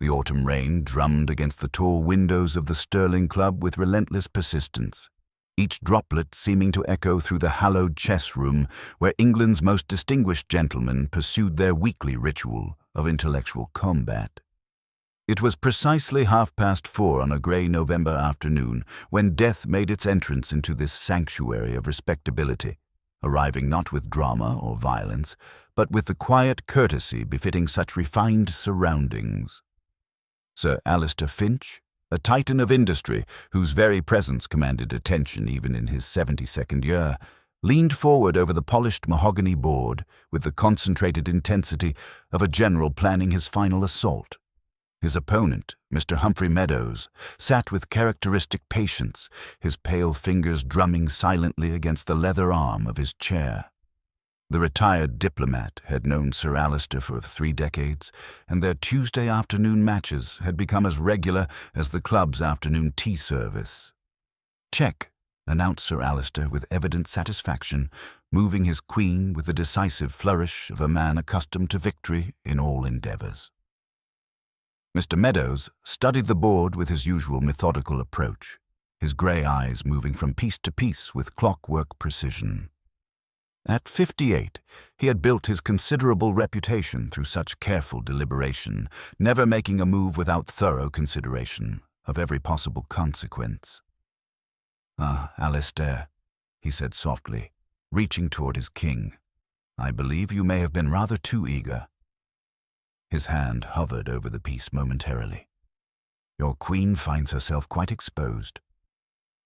The autumn rain drummed against the tall windows of the Stirling Club with relentless persistence, each droplet seeming to echo through the hallowed chess room where England's most distinguished gentlemen pursued their weekly ritual of intellectual combat. It was precisely 4:30 on a grey November afternoon when death made its entrance into this sanctuary of respectability, arriving not with drama or violence, but with the quiet courtesy befitting such refined surroundings. Sir Alistair Finch, a titan of industry whose very presence commanded attention even in his 72nd year, leaned forward over the polished mahogany board with the concentrated intensity of a general planning his final assault. His opponent, Mr. Humphrey Meadows, sat with characteristic patience, his pale fingers drumming silently against the leather arm of his chair. The retired diplomat had known Sir Alistair for 3 decades, and their Tuesday afternoon matches had become as regular as the club's afternoon tea service. "Check," announced Sir Alistair with evident satisfaction, moving his queen with the decisive flourish of a man accustomed to victory in all endeavours. Mr. Meadows studied the board with his usual methodical approach, his grey eyes moving from piece to piece with clockwork precision. At 58, he had built his considerable reputation through such careful deliberation, never making a move without thorough consideration of every possible consequence. "Ah, Alistair," he said softly, reaching toward his king, "I believe you may have been rather too eager." His hand hovered over the piece momentarily. "Your queen finds herself quite exposed."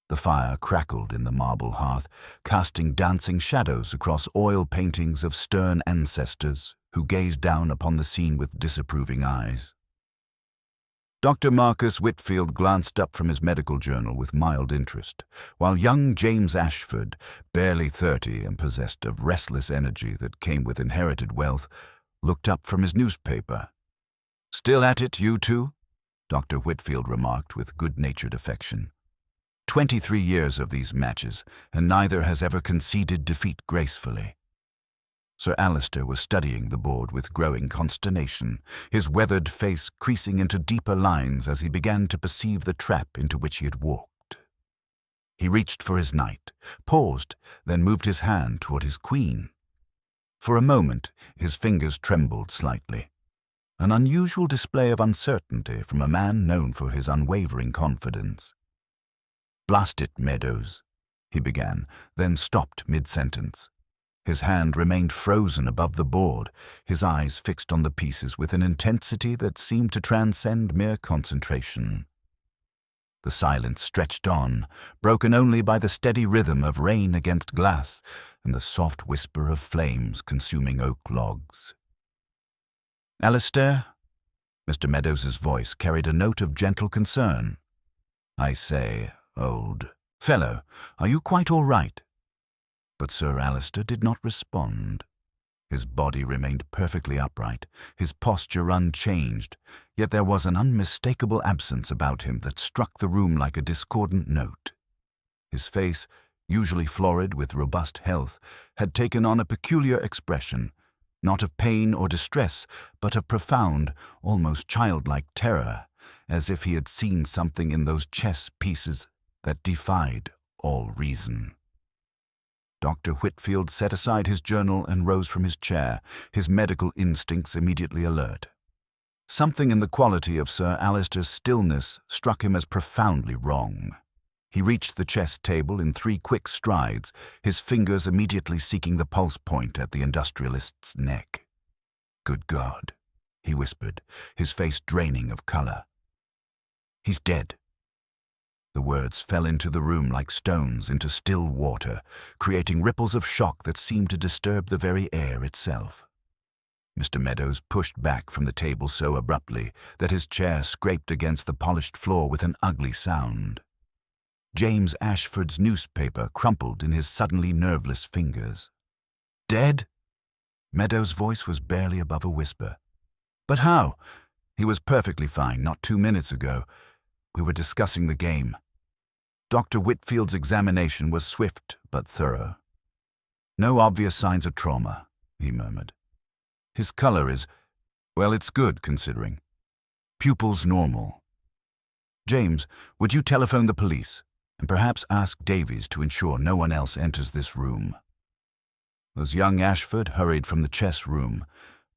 The fire crackled in the marble hearth, casting dancing shadows across oil paintings of stern ancestors who gazed down upon the scene with disapproving eyes. Dr. Marcus Whitfield glanced up from his medical journal with mild interest, while young James Ashford, barely 30 and possessed of restless energy that came with inherited wealth, looked up from his newspaper. "Still at it, you two?" Dr. Whitfield remarked with good-natured affection. 23 years of these matches, and neither has ever conceded defeat gracefully." Sir Alistair was studying the board with growing consternation, his weathered face creasing into deeper lines as he began to perceive the trap into which he had walked. He reached for his knight, paused, then moved his hand toward his queen. For a moment, his fingers trembled slightly, an unusual display of uncertainty from a man known for his unwavering confidence. "Blast it, Meadows," he began, then stopped mid-sentence. His hand remained frozen above the board, his eyes fixed on the pieces with an intensity that seemed to transcend mere concentration. The silence stretched on, broken only by the steady rhythm of rain against glass and the soft whisper of flames consuming oak logs. "Alistair?" Mr. Meadows's voice carried a note of gentle concern. "I say, old fellow, are you quite all right?" But Sir Alistair did not respond. His body remained perfectly upright, his posture unchanged, yet there was an unmistakable absence about him that struck the room like a discordant note. His face, usually florid with robust health, had taken on a peculiar expression, not of pain or distress, but of profound, almost childlike terror, as if he had seen something in those chess pieces that defied all reason. Dr. Whitfield set aside his journal and rose from his chair, his medical instincts immediately alert. Something in the quality of Sir Alistair's stillness struck him as profoundly wrong. He reached the chess table in 3 quick strides, his fingers immediately seeking the pulse point at the industrialist's neck. "Good God," he whispered, his face draining of colour. "He's dead." The words fell into the room like stones into still water, creating ripples of shock that seemed to disturb the very air itself. Mr. Meadows pushed back from the table so abruptly that his chair scraped against the polished floor with an ugly sound. James Ashford's newspaper crumpled in his suddenly nerveless fingers. "Dead?" Meadows' voice was barely above a whisper. "But how? He was perfectly fine not 2 minutes ago. We were discussing the game." Dr. Whitfield's examination was swift but thorough. "No obvious signs of trauma," he murmured. "His color is, well, it's good considering. Pupils normal. James, would you telephone the police, and perhaps ask Davies to ensure no one else enters this room? As young Ashford hurried from the chess room,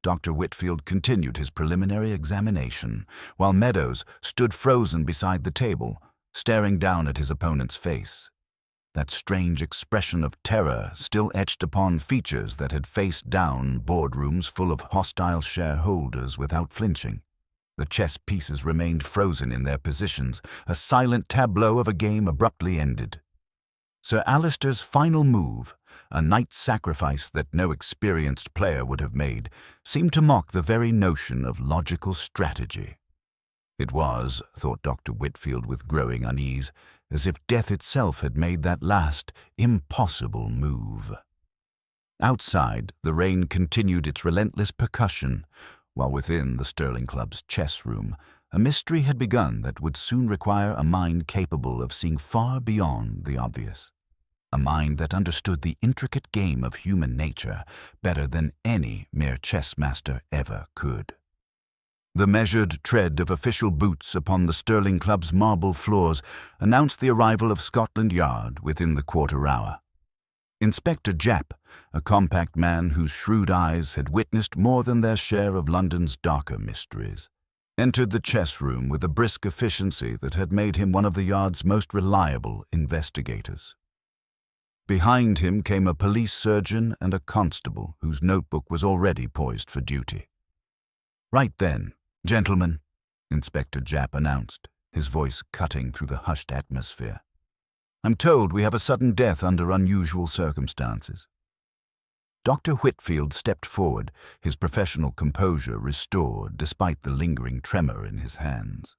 Dr. Whitfield continued his preliminary examination, while Meadows stood frozen beside the table, staring down at his opponent's face. That strange expression of terror still etched upon features that had faced down boardrooms full of hostile shareholders without flinching. The chess pieces remained frozen in their positions, a silent tableau of a game abruptly ended. Sir Alistair's final move, a knight's sacrifice that no experienced player would have made, seemed to mock the very notion of logical strategy. It was, thought Dr. Whitfield with growing unease, as if death itself had made that last, impossible move. Outside, the rain continued its relentless percussion, while within the Stirling Club's chess room, a mystery had begun that would soon require a mind capable of seeing far beyond the obvious. A mind that understood the intricate game of human nature better than any mere chess master ever could. The measured tread of official boots upon the Stirling Club's marble floors announced the arrival of Scotland Yard within the quarter hour. Inspector Japp, a compact man whose shrewd eyes had witnessed more than their share of London's darker mysteries, entered the chess room with a brisk efficiency that had made him one of the Yard's most reliable investigators. Behind him came a police surgeon and a constable whose notebook was already poised for duty. "Right then, gentlemen," Inspector Japp announced, his voice cutting through the hushed atmosphere. "I'm told we have a sudden death under unusual circumstances." Dr. Whitfield stepped forward, his professional composure restored despite the lingering tremor in his hands.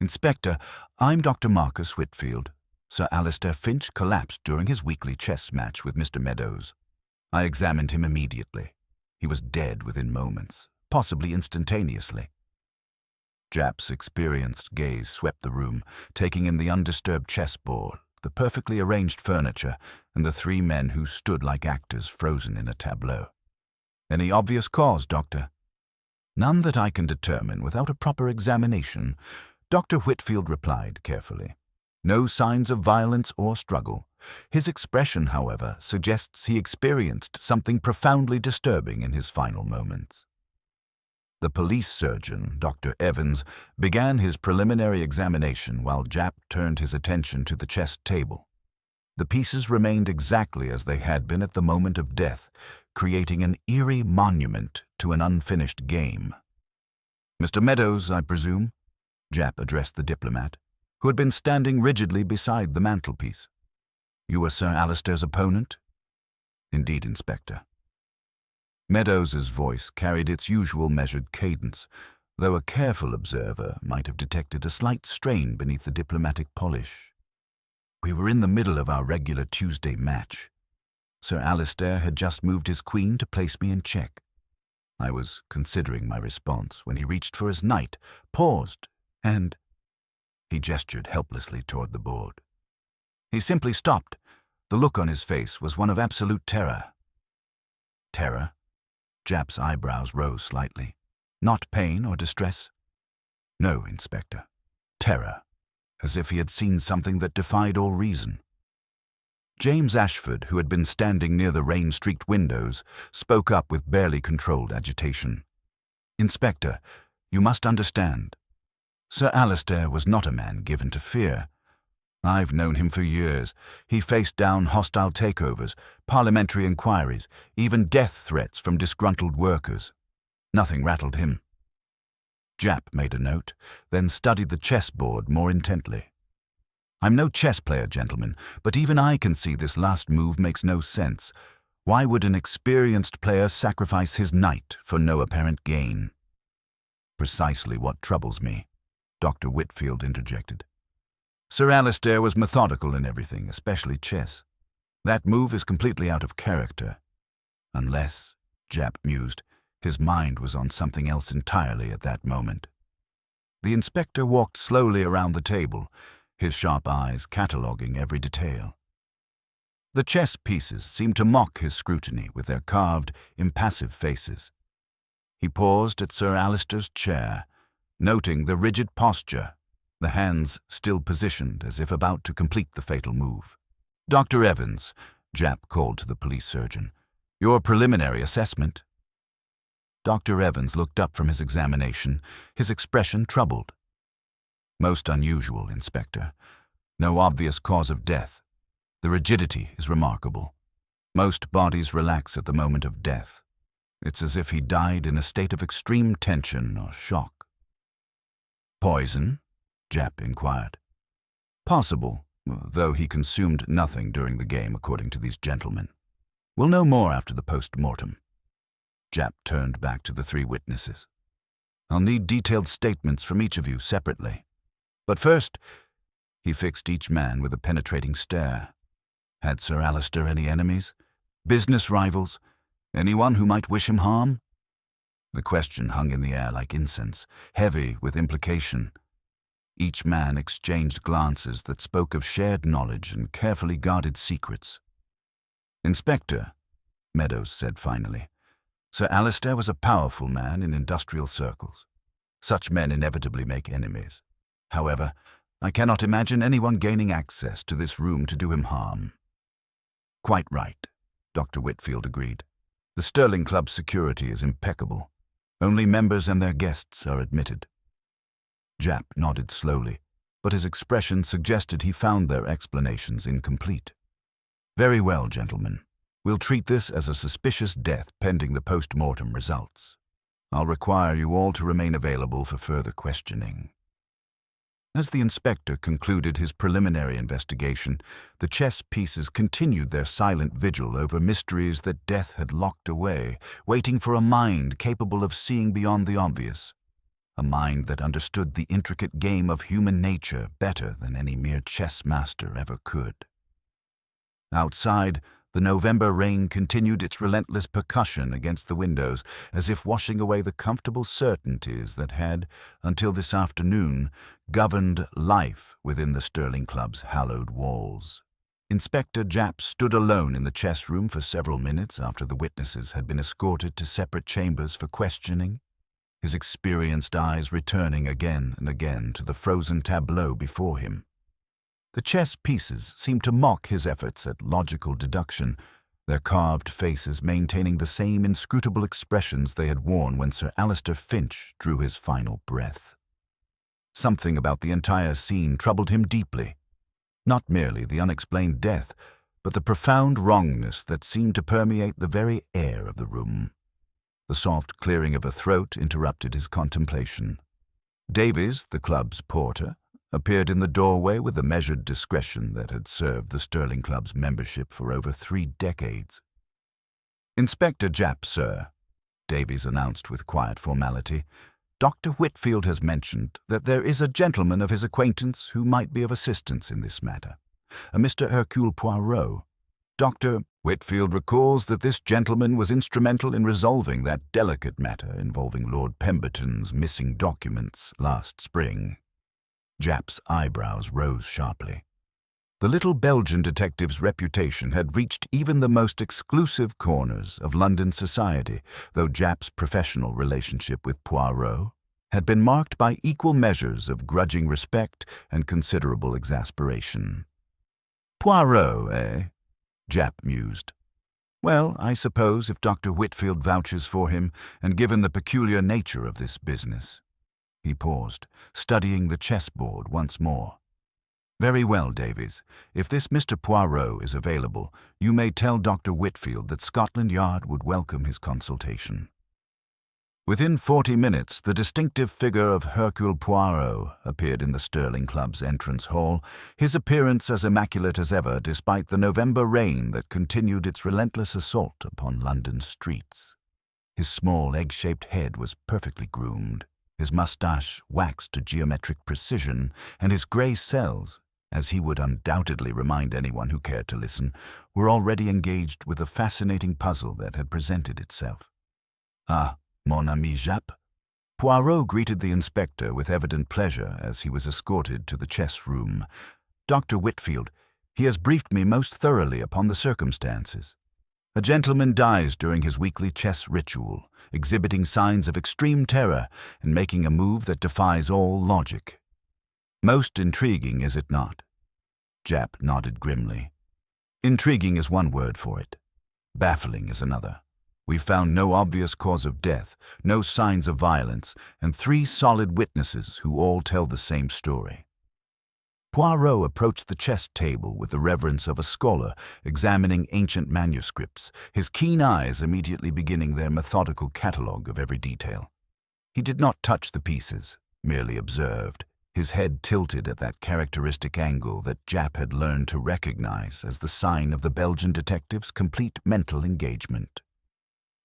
"Inspector, I'm Dr. Marcus Whitfield. Sir Alistair Finch collapsed during his weekly chess match with Mr. Meadows. I examined him immediately. He was dead within moments, possibly instantaneously." Japp's experienced gaze swept the room, taking in the undisturbed chessboard, the perfectly arranged furniture, and the three men who stood like actors frozen in a tableau. "Any obvious cause, Doctor?" "None that I can determine without a proper examination," Dr. Whitfield replied carefully. "No signs of violence or struggle. His expression, however, suggests he experienced something profoundly disturbing in his final moments." The police surgeon, Dr. Evans, began his preliminary examination while Japp turned his attention to the chess table. The pieces remained exactly as they had been at the moment of death, creating an eerie monument to an unfinished game. "Mr. Meadows, I presume?" Japp addressed the diplomat, who had been standing rigidly beside the mantelpiece. "You were Sir Alistair's opponent?" "Indeed, Inspector." Meadows's voice carried its usual measured cadence, though a careful observer might have detected a slight strain beneath the diplomatic polish. "We were in the middle of our regular Tuesday match. Sir Alistair had just moved his queen to place me in check. I was considering my response when he reached for his knight, paused, and—" He gestured helplessly toward the board. "He simply stopped. The look on his face was one of absolute terror." "Terror?" Japp's eyebrows rose slightly. "Not pain or distress?" "No, Inspector. Terror, as if he had seen something that defied all reason." James Ashford, who had been standing near the rain-streaked windows, spoke up with barely controlled agitation. "Inspector, you must understand. Sir Alistair was not a man given to fear. I've known him for years. He faced down hostile takeovers, parliamentary inquiries, even death threats from disgruntled workers. Nothing rattled him." Japp made a note, then studied the chessboard more intently. "I'm no chess player, gentlemen, but even I can see this last move makes no sense. Why would an experienced player sacrifice his knight for no apparent gain?" "Precisely what troubles me," Dr. Whitfield interjected. "Sir Alistair was methodical in everything, especially chess. That move is completely out of character. Unless," Japp mused, his mind was on something else entirely at that moment. The inspector walked slowly around the table, his sharp eyes cataloguing every detail. The chess pieces seemed to mock his scrutiny with their carved, impassive faces. He paused at Sir Alistair's chair, noting the rigid posture, the hands still positioned as if about to complete the fatal move. "Dr. Evans," Japp called to the police surgeon, "your preliminary assessment." Dr. Evans looked up from his examination, his expression troubled. "Most unusual, Inspector. No obvious cause of death. The rigidity is remarkable. Most bodies relax at the moment of death. It's as if he died in a state of extreme tension or shock." "Poison?" Japp inquired. "Possible, though he consumed nothing during the game, according to these gentlemen. We'll know more after the post-mortem." Japp turned back to the three witnesses. "I'll need detailed statements from each of you separately. But first," he fixed each man with a penetrating stare. "Had Sir Alistair any enemies? Business rivals? Anyone who might wish him harm?" The question hung in the air like incense, heavy with implication. Each man exchanged glances that spoke of shared knowledge and carefully guarded secrets. "Inspector," Meadows said finally, "Sir Alistair was a powerful man in industrial circles. Such men inevitably make enemies. However, I cannot imagine anyone gaining access to this room to do him harm." "Quite right," Dr. Whitfield agreed. "The Stirling Club's security is impeccable. Only members and their guests are admitted." Japp nodded slowly, but his expression suggested he found their explanations incomplete. "Very well, gentlemen. We'll treat this as a suspicious death pending the post-mortem results. I'll require you all to remain available for further questioning." As the inspector concluded his preliminary investigation, the chess pieces continued their silent vigil over mysteries that death had locked away, waiting for a mind capable of seeing beyond the obvious, a mind that understood the intricate game of human nature better than any mere chess master ever could. Outside, the November rain continued its relentless percussion against the windows, as if washing away the comfortable certainties that had, until this afternoon, governed life within the Stirling Club's hallowed walls. Inspector Japp stood alone in the chess room for several minutes after the witnesses had been escorted to separate chambers for questioning, his experienced eyes returning again and again to the frozen tableau before him. The chess pieces seemed to mock his efforts at logical deduction, their carved faces maintaining the same inscrutable expressions they had worn when Sir Alistair Finch drew his final breath. Something about the entire scene troubled him deeply. Not merely the unexplained death, but the profound wrongness that seemed to permeate the very air of the room. The soft clearing of a throat interrupted his contemplation. Davies, the club's porter, appeared in the doorway with the measured discretion that had served the Stirling Club's membership for over 3 decades. "Inspector Japp, sir," Davies announced with quiet formality, "Dr. Whitfield has mentioned that there is a gentleman of his acquaintance who might be of assistance in this matter, a Mr. Hercule Poirot. Dr. Whitfield recalls that this gentleman was instrumental in resolving that delicate matter involving Lord Pemberton's missing documents last spring." Japp's eyebrows rose sharply. The little Belgian detective's reputation had reached even the most exclusive corners of London society, though Japp's professional relationship with Poirot had been marked by equal measures of grudging respect and considerable exasperation. "Poirot, eh?" Japp mused. "Well, I suppose if Dr. Whitfield vouches for him, and given the peculiar nature of this business." He paused, studying the chessboard once more. "Very well, Davies. If this Mr. Poirot is available, you may tell Dr. Whitfield that Scotland Yard would welcome his consultation." Within 40 minutes, the distinctive figure of Hercule Poirot appeared in the Stirling Club's entrance hall, his appearance as immaculate as ever despite the November rain that continued its relentless assault upon London's streets. His small, egg-shaped head was perfectly groomed, his moustache waxed to geometric precision, and his grey cells, as he would undoubtedly remind anyone who cared to listen, were already engaged with a fascinating puzzle that had presented itself. "Ah, mon ami Japp." Poirot greeted the inspector with evident pleasure as he was escorted to the chess room. "Dr. Whitfield, he has briefed me most thoroughly upon the circumstances. A gentleman dies during his weekly chess ritual, exhibiting signs of extreme terror and making a move that defies all logic. Most intriguing, is it not? Japp nodded grimly. Intriguing is one word for it. Baffling is another. We've found no obvious cause of death, no signs of violence, and 3 solid witnesses who all tell the same story. Poirot approached the chess table with the reverence of a scholar examining ancient manuscripts, his keen eyes immediately beginning their methodical catalogue of every detail. He did not touch the pieces, merely observed, his head tilted at that characteristic angle that Japp had learned to recognize as the sign of the Belgian detective's complete mental engagement.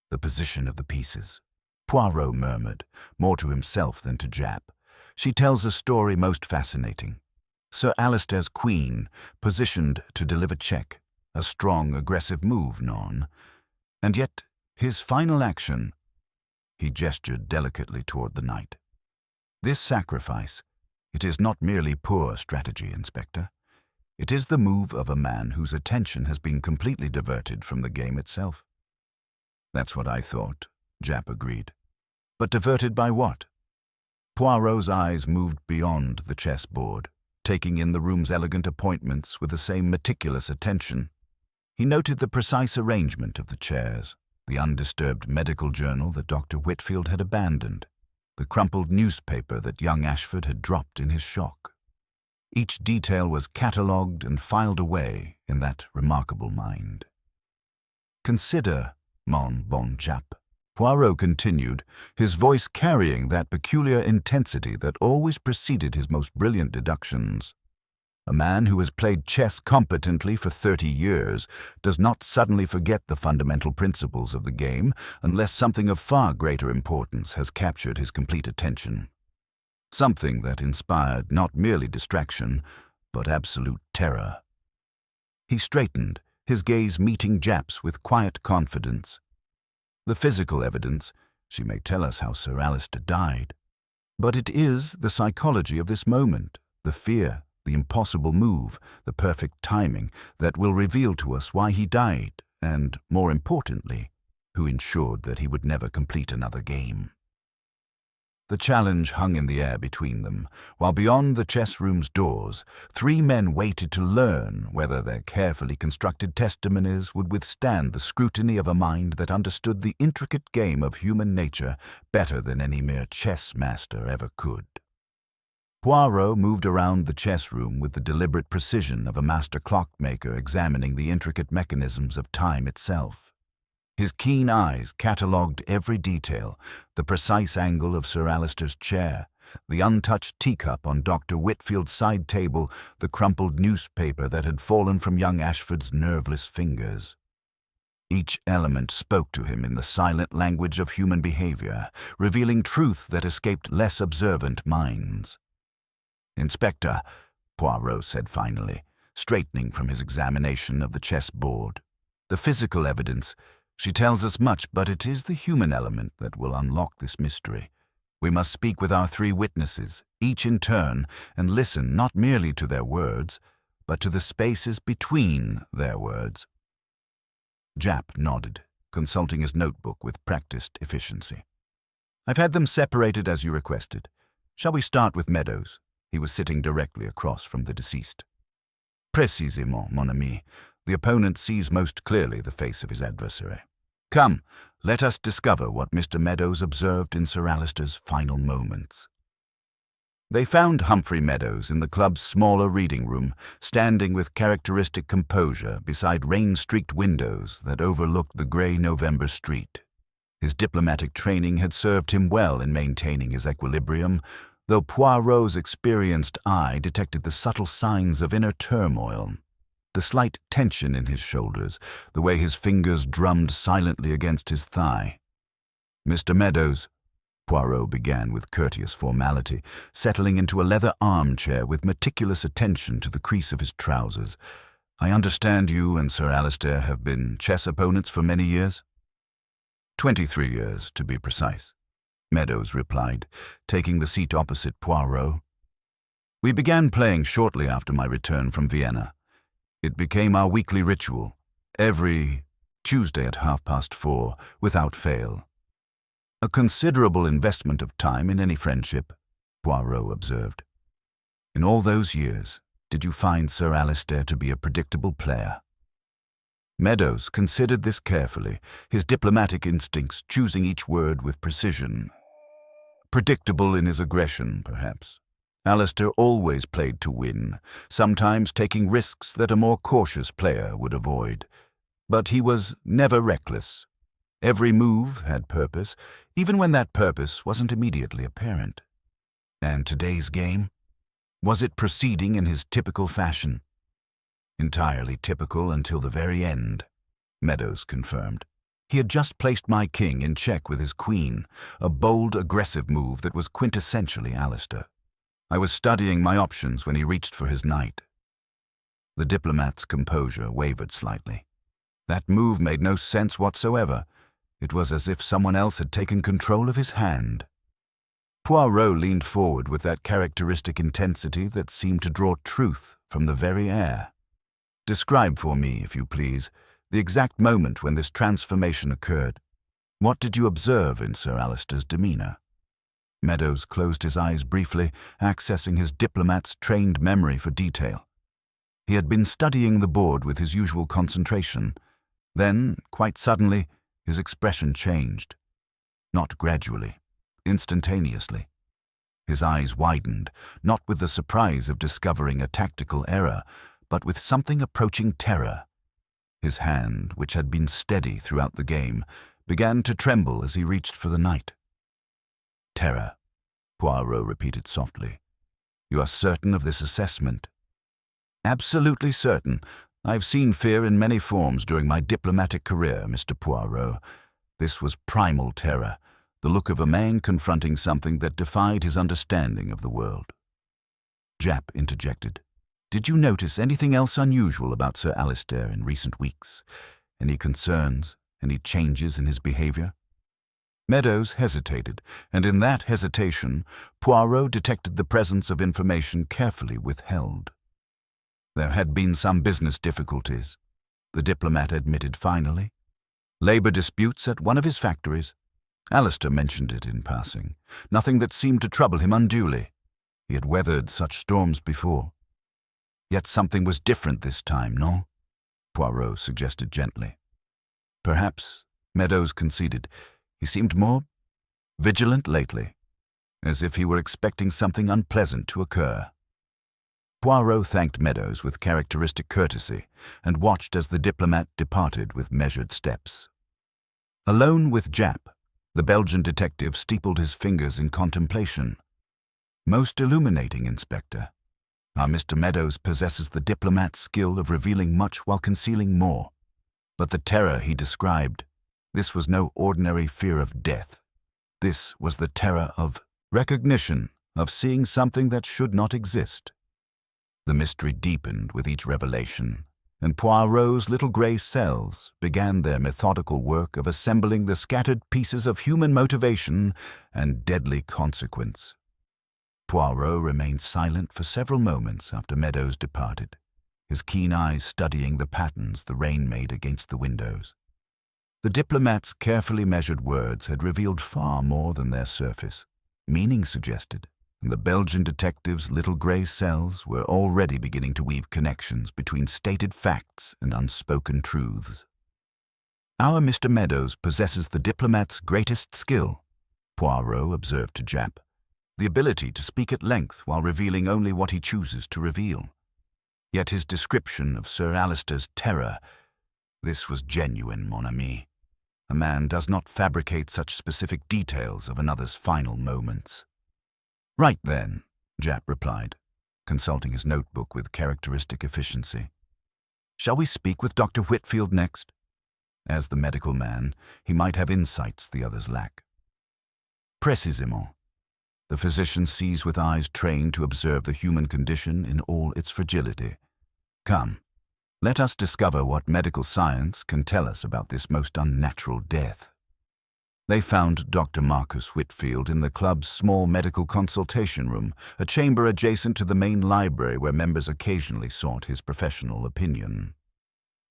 The position of the pieces, Poirot murmured, more to himself than to Japp. She tells a story most fascinating. Sir Alistair's queen, positioned to deliver check, a strong, aggressive move, non. And yet, his final action, he gestured delicately toward the knight. This sacrifice, it is not merely poor strategy, Inspector. It is the move of a man whose attention has been completely diverted from the game itself. That's what I thought, Japp agreed. But diverted by what? Poirot's eyes moved beyond the chessboard, taking in the room's elegant appointments with the same meticulous attention. He noted the precise arrangement of the chairs, the undisturbed medical journal that Dr. Whitfield had abandoned, the crumpled newspaper that young Ashford had dropped in his shock. Each detail was catalogued and filed away in that remarkable mind. Consider, mon bon Japp, Poirot continued, his voice carrying that peculiar intensity that always preceded his most brilliant deductions. A man who has played chess competently for 30 years does not suddenly forget the fundamental principles of the game unless something of far greater importance has captured his complete attention. Something that inspired not merely distraction, but absolute terror. He straightened, his gaze meeting Japp's with quiet confidence. The physical evidence, she may tell us how Sir Alistair died. But it is the psychology of this moment, the fear, the impossible move, the perfect timing, that will reveal to us why he died and, more importantly, who ensured that he would never complete another game. The challenge hung in the air between them, while beyond the chess room's doors, 3 men waited to learn whether their carefully constructed testimonies would withstand the scrutiny of a mind that understood the intricate game of human nature better than any mere chess master ever could. Poirot moved around the chess room with the deliberate precision of a master clockmaker examining the intricate mechanisms of time itself. His keen eyes catalogued every detail, the precise angle of Sir Alistair's chair, the untouched teacup on Dr. Whitfield's side table, the crumpled newspaper that had fallen from young Ashford's nerveless fingers. Each element spoke to him in the silent language of human behavior, revealing truths that escaped less observant minds. "Inspector," Poirot said finally, straightening from his examination of the chessboard, "the physical evidence, she tells us much, but it is the human element that will unlock this mystery. We must speak with our 3 witnesses, each in turn, and listen not merely to their words, but to the spaces between their words." Japp nodded, consulting his notebook with practiced efficiency. "I've had them separated as you requested. Shall we start with Meadows?" He was sitting directly across from the deceased. "Précisément, mon ami. The opponent sees most clearly the face of his adversary. Come, let us discover what Mr. Meadows observed in Sir Alistair's final moments." They found Humphrey Meadows in the club's smaller reading room, standing with characteristic composure beside rain-streaked windows that overlooked the grey November street. His diplomatic training had served him well in maintaining his equilibrium, though Poirot's experienced eye detected the subtle signs of inner turmoil. The slight tension in his shoulders, the way his fingers drummed silently against his thigh. "Mr. Meadows," Poirot began with courteous formality, settling into a leather armchair with meticulous attention to the crease of his trousers, "I understand you and Sir Alistair have been chess opponents for many years?" 23 years, to be precise," Meadows replied, taking the seat opposite Poirot. "We began playing shortly after my return from Vienna. It became our weekly ritual. Every Tuesday at 4:30, without fail. A considerable investment of time in any friendship, Poirot observed. In all those years, did you find Sir Alistair to be a predictable player? Meadows considered this carefully, his diplomatic instincts choosing each word with precision. Predictable in his aggression, perhaps. Alistair always played to win, sometimes taking risks that a more cautious player would avoid. But he was never reckless. Every move had purpose, even when that purpose wasn't immediately apparent. And today's game? Was it proceeding in his typical fashion? Entirely typical until the very end, Meadows confirmed. He had just placed my king in check with his queen, a bold, aggressive move that was quintessentially Alistair. I was studying my options when he reached for his knight. The diplomat's composure wavered slightly. That move made no sense whatsoever. It was as if someone else had taken control of his hand. Poirot leaned forward with that characteristic intensity that seemed to draw truth from the very air. Describe for me, if you please, the exact moment when this transformation occurred. What did you observe in Sir Alistair's demeanour? Meadows closed his eyes briefly, accessing his diplomat's trained memory for detail. He had been studying the board with his usual concentration. Then, quite suddenly, his expression changed. Not gradually, instantaneously. His eyes widened, not with the surprise of discovering a tactical error, but with something approaching terror. His hand, which had been steady throughout the game, began to tremble as he reached for the knight. Terror, Poirot repeated softly. You are certain of this assessment? Absolutely certain. I've seen fear in many forms during my diplomatic career, Mr. Poirot. This was primal terror, the look of a man confronting something that defied his understanding of the world. Japp interjected. Did you notice anything else unusual about Sir Alistair in recent weeks? Any concerns, any changes in his behavior? Meadows hesitated, and in that hesitation, Poirot detected the presence of information carefully withheld. There had been some business difficulties, the diplomat admitted finally. Labor disputes at one of his factories. Alistair mentioned it in passing, nothing that seemed to trouble him unduly. He had weathered such storms before. Yet something was different this time, no? Poirot suggested gently. Perhaps, Meadows conceded. He seemed more vigilant lately, as if he were expecting something unpleasant to occur. Poirot thanked Meadows with characteristic courtesy and watched as the diplomat departed with measured steps. Alone with Japp, the Belgian detective steepled his fingers in contemplation. Most illuminating, Inspector. Our Mr. Meadows possesses the diplomat's skill of revealing much while concealing more. But the terror he described, this was no ordinary fear of death. This was the terror of recognition, of seeing something that should not exist. The mystery deepened with each revelation, and Poirot's little grey cells began their methodical work of assembling the scattered pieces of human motivation and deadly consequence. Poirot remained silent for several moments after Meadows departed, his keen eyes studying the patterns the rain made against the windows. The diplomat's carefully measured words had revealed far more than their surface. Meaning suggested, and the Belgian detective's little grey cells were already beginning to weave connections between stated facts and unspoken truths. Our Mr. Meadows possesses the diplomat's greatest skill, Poirot observed to Japp, the ability to speak at length while revealing only what he chooses to reveal. Yet his description of Sir Alistair's terror, this was genuine, mon ami. A man does not fabricate such specific details of another's final moments. Right then, Japp replied, consulting his notebook with characteristic efficiency. Shall we speak with Dr. Whitfield next? As the medical man, he might have insights the others lack. Précisément. The physician sees with eyes trained to observe the human condition in all its fragility. Come, let us discover what medical science can tell us about this most unnatural death. They found Dr. Marcus Whitfield in the club's small medical consultation room, a chamber adjacent to the main library where members occasionally sought his professional opinion.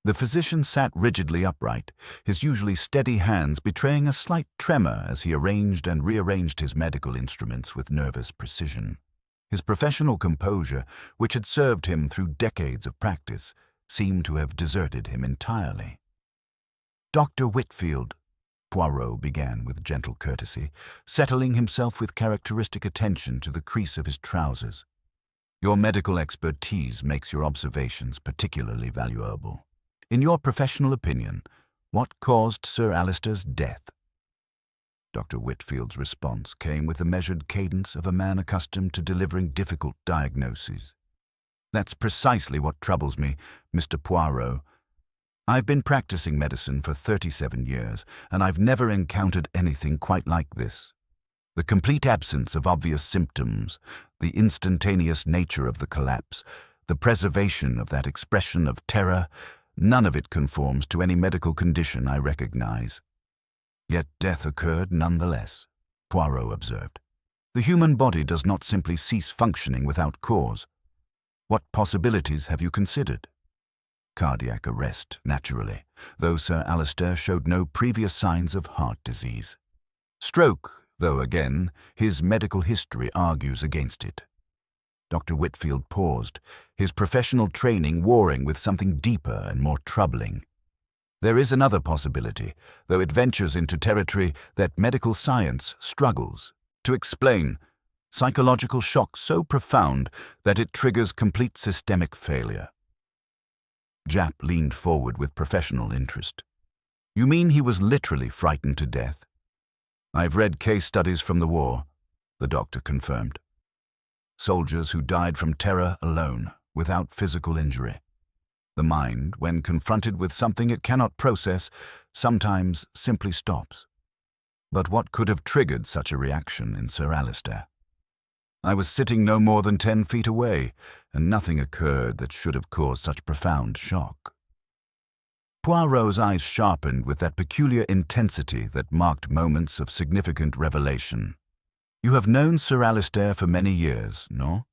The physician sat rigidly upright, his usually steady hands betraying a slight tremor as he arranged and rearranged his medical instruments with nervous precision. His professional composure, which had served him through decades of practice, seemed to have deserted him entirely. "Dr. Whitfield," Poirot began with gentle courtesy, settling himself with characteristic attention to the crease of his trousers. "Your medical expertise makes your observations particularly valuable. In your professional opinion, what caused Sir Alistair's death?" Dr. Whitfield's response came with the measured cadence of a man accustomed to delivering difficult diagnoses. "That's precisely what troubles me, Mr. Poirot. I've been practicing medicine for 37 years, and I've never encountered anything quite like this. The complete absence of obvious symptoms, the instantaneous nature of the collapse, the preservation of that expression of terror, none of it conforms to any medical condition I recognize." "Yet death occurred nonetheless," Poirot observed. "The human body does not simply cease functioning without cause. What possibilities have you considered?" "Cardiac arrest, naturally, though Sir Alistair showed no previous signs of heart disease. Stroke, though again, his medical history argues against it." Dr. Whitfield paused, his professional training warring with something deeper and more troubling. "There is another possibility, though it ventures into territory that medical science struggles to explain: psychological shock so profound that it triggers complete systemic failure." Japp leaned forward with professional interest. "You mean he was literally frightened to death?" "I've read case studies from the war," the doctor confirmed. "Soldiers who died from terror alone, without physical injury. The mind, when confronted with something it cannot process, sometimes simply stops. But what could have triggered such a reaction in Sir Alistair? I was sitting no more than 10 feet away, and nothing occurred that should have caused such profound shock." Poirot's eyes sharpened with that peculiar intensity that marked moments of significant revelation. "You have known Sir Alistair for many years, no?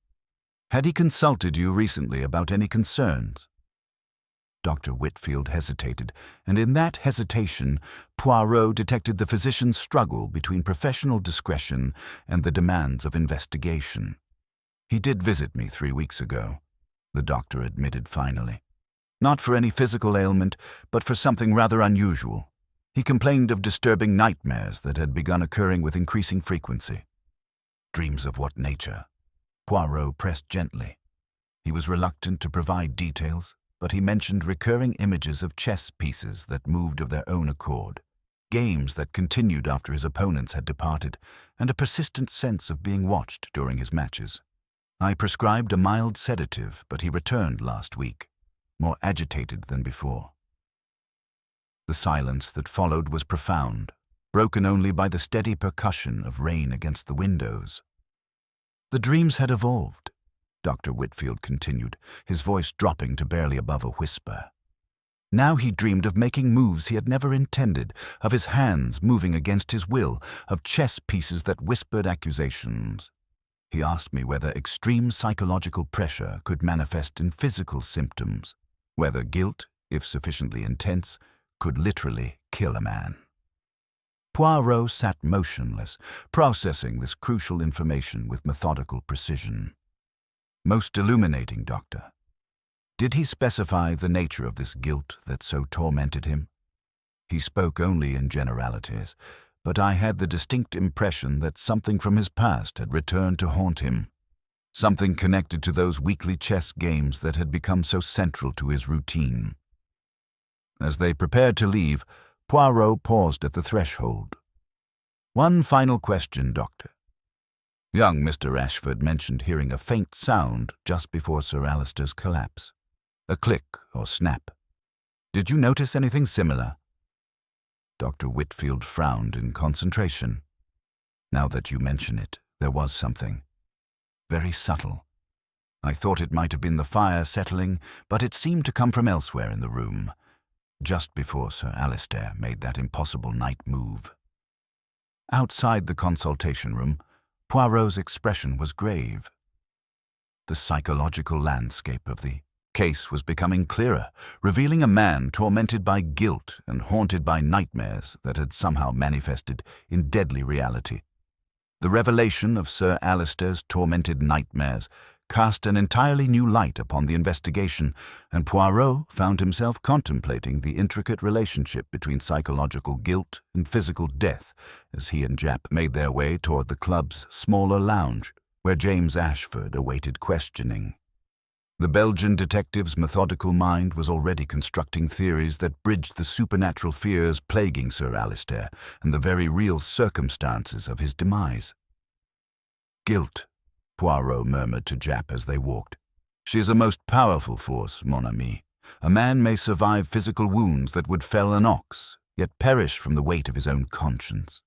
Had he consulted you recently about any concerns?" Dr. Whitfield hesitated, and in that hesitation, Poirot detected the physician's struggle between professional discretion and the demands of investigation. "He did visit me 3 weeks ago," the doctor admitted finally. "Not for any physical ailment, but for something rather unusual. He complained of disturbing nightmares that had begun occurring with increasing frequency." "Dreams of what nature?" Poirot pressed gently. He was reluctant to provide details, but he mentioned recurring images of chess pieces that moved of their own accord, games that continued after his opponents had departed, and a persistent sense of being watched during his matches. "I prescribed a mild sedative, but he returned last week, more agitated than before." The silence that followed was profound, broken only by the steady percussion of rain against the windows. "The dreams had evolved," Dr. Whitfield continued, his voice dropping to barely above a whisper. "Now he dreamed of making moves he had never intended, of his hands moving against his will, of chess pieces that whispered accusations. He asked me whether extreme psychological pressure could manifest in physical symptoms, whether guilt, if sufficiently intense, could literally kill a man." Poirot sat motionless, processing this crucial information with methodical precision. "Most illuminating, Doctor. Did he specify the nature of this guilt that so tormented him?" "He spoke only in generalities, but I had the distinct impression that something from his past had returned to haunt him, something connected to those weekly chess games that had become so central to his routine." As they prepared to leave, Poirot paused at the threshold. "One final question, Doctor. Young Mr. Ashford mentioned hearing a faint sound just before Sir Alistair's collapse. A click or snap. Did you notice anything similar?" Dr. Whitfield frowned in concentration. "Now that you mention it, there was something. Very subtle. I thought it might have been the fire settling, but it seemed to come from elsewhere in the room, just before Sir Alistair made that impossible night move." Outside the consultation room, Poirot's expression was grave. The psychological landscape of the case was becoming clearer, revealing a man tormented by guilt and haunted by nightmares that had somehow manifested in deadly reality. The revelation of Sir Alistair's tormented nightmares cast an entirely new light upon the investigation, and Poirot found himself contemplating the intricate relationship between psychological guilt and physical death as he and Japp made their way toward the club's smaller lounge, where James Ashford awaited questioning. The Belgian detective's methodical mind was already constructing theories that bridged the supernatural fears plaguing Sir Alistair and the very real circumstances of his demise. "Guilt," Poirot murmured to Japp as they walked. "She is a most powerful force, mon ami. A man may survive physical wounds that would fell an ox, yet perish from the weight of his own conscience.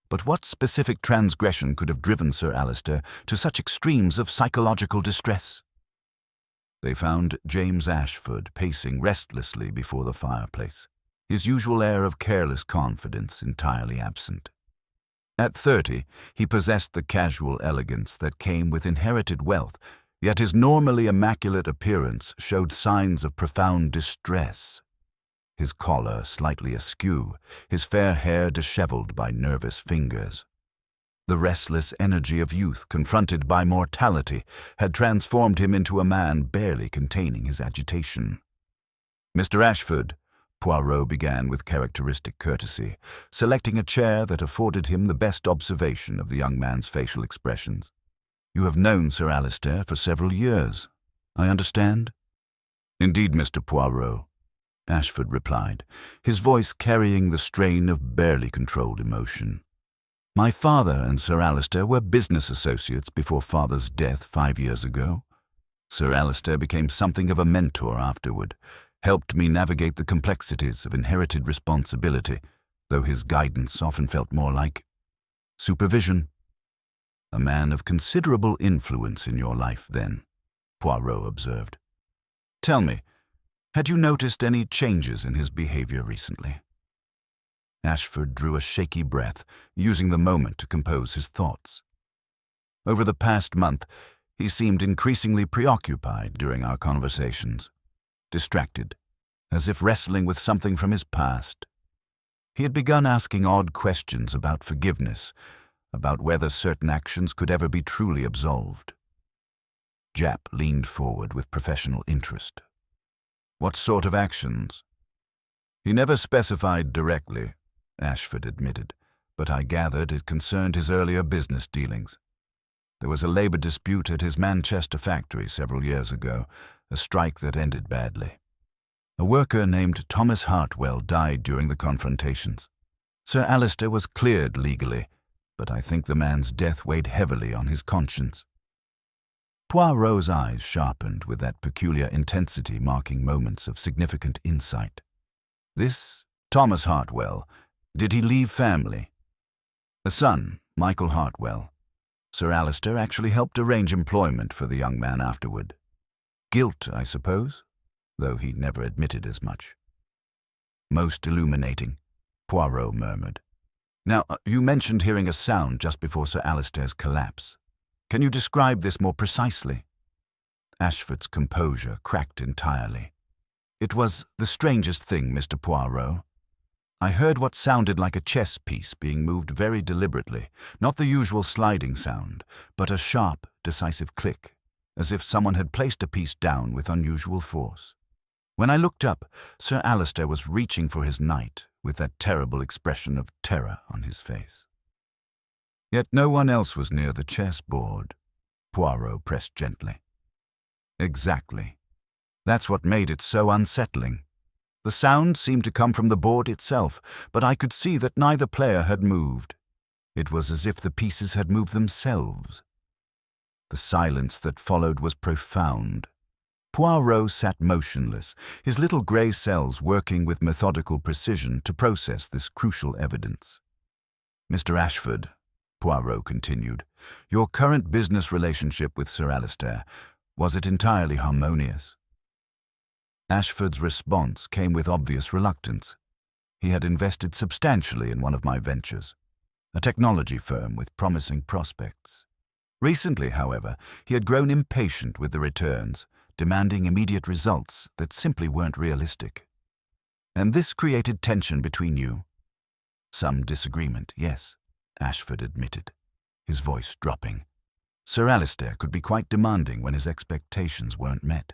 But what specific transgression could have driven Sir Alistair to such extremes of psychological distress?" They found James Ashford pacing restlessly before the fireplace, his usual air of careless confidence entirely absent. At 30, he possessed the casual elegance that came with inherited wealth, yet his normally immaculate appearance showed signs of profound distress. His collar slightly askew, his fair hair disheveled by nervous fingers. The restless energy of youth confronted by mortality had transformed him into a man barely containing his agitation. "Mr. Ashford," Poirot began with characteristic courtesy, selecting a chair that afforded him the best observation of the young man's facial expressions. "You have known Sir Alistair for several years, I understand?" "Indeed, Mr. Poirot," Ashford replied, his voice carrying the strain of barely controlled emotion. "My father and Sir Alistair were business associates before father's death 5 years ago. Sir Alistair became something of a mentor afterward, helped me navigate the complexities of inherited responsibility, though his guidance often felt more like supervision." "A man of considerable influence in your life, then," Poirot observed. "Tell me, had you noticed any changes in his behavior recently?" Ashford drew a shaky breath, using the moment to compose his thoughts. "Over the past month, he seemed increasingly preoccupied during our conversations, distracted, as if wrestling with something from his past. He had begun asking odd questions about forgiveness, about whether certain actions could ever be truly absolved." Japp leaned forward with professional interest. "What sort of actions?" "He never specified directly," Ashford admitted, "but I gathered it concerned his earlier business dealings. There was a labor dispute at his Manchester factory several years ago, a strike that ended badly. A worker named Thomas Hartwell died during the confrontations. Sir Alistair was cleared legally, but I think the man's death weighed heavily on his conscience." Poirot's eyes sharpened with that peculiar intensity marking moments of significant insight. "This Thomas Hartwell, did he leave family?" "A son, Michael Hartwell. Sir Alistair actually helped arrange employment for the young man afterward. Guilt, I suppose, though he never admitted as much." "Most illuminating," Poirot murmured. "Now, you mentioned hearing a sound just before Sir Alistair's collapse. Can you describe this more precisely?" Ashford's composure cracked entirely. "It was the strangest thing, Mr. Poirot. I heard what sounded like a chess piece being moved very deliberately, not the usual sliding sound, but a sharp, decisive click, as if someone had placed a piece down with unusual force. When I looked up, Sir Alistair was reaching for his knight, with that terrible expression of terror on his face." "Yet no one else was near the chessboard," Poirot pressed gently. "Exactly. That's what made it so unsettling. The sound seemed to come from the board itself, but I could see that neither player had moved. It was as if the pieces had moved themselves. The silence that followed was profound. Poirot sat motionless, his little grey cells working with methodical precision to process this crucial evidence. "Mr. Ashford," Poirot continued, "your current business relationship with Sir Alistair, was it entirely harmonious?" Ashford's response came with obvious reluctance. He had invested substantially in one of my ventures, a technology firm with promising prospects. Recently, however, he had grown impatient with the returns, demanding immediate results that simply weren't realistic. And this created tension between you. Some disagreement, yes, Ashford admitted, his voice dropping. Sir Alistair could be quite demanding when his expectations weren't met.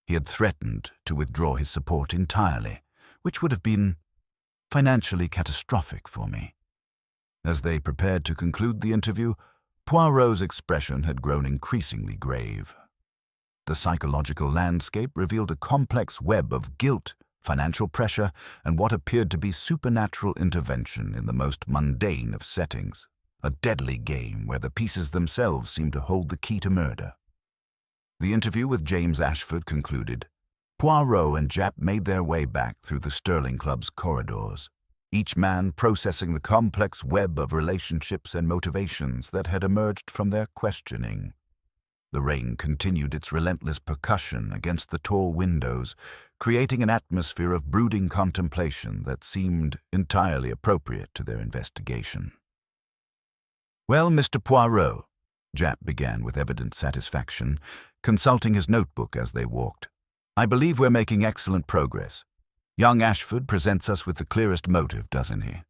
He had threatened to withdraw his support entirely, which would have been financially catastrophic for me. As they prepared to conclude the interview, Poirot's expression had grown increasingly grave. The psychological landscape revealed a complex web of guilt, financial pressure, and what appeared to be supernatural intervention in the most mundane of settings, a deadly game where the pieces themselves seemed to hold the key to murder. The interview with James Ashford concluded. Poirot and Japp made their way back through the Sterling Club's corridors, each man processing the complex web of relationships and motivations that had emerged from their questioning. The rain continued its relentless percussion against the tall windows, creating an atmosphere of brooding contemplation that seemed entirely appropriate to their investigation. "Well, Mr. Poirot," Japp began with evident satisfaction, consulting his notebook as they walked, "I believe we're making excellent progress. Young Ashford presents us with the clearest motive, doesn't he?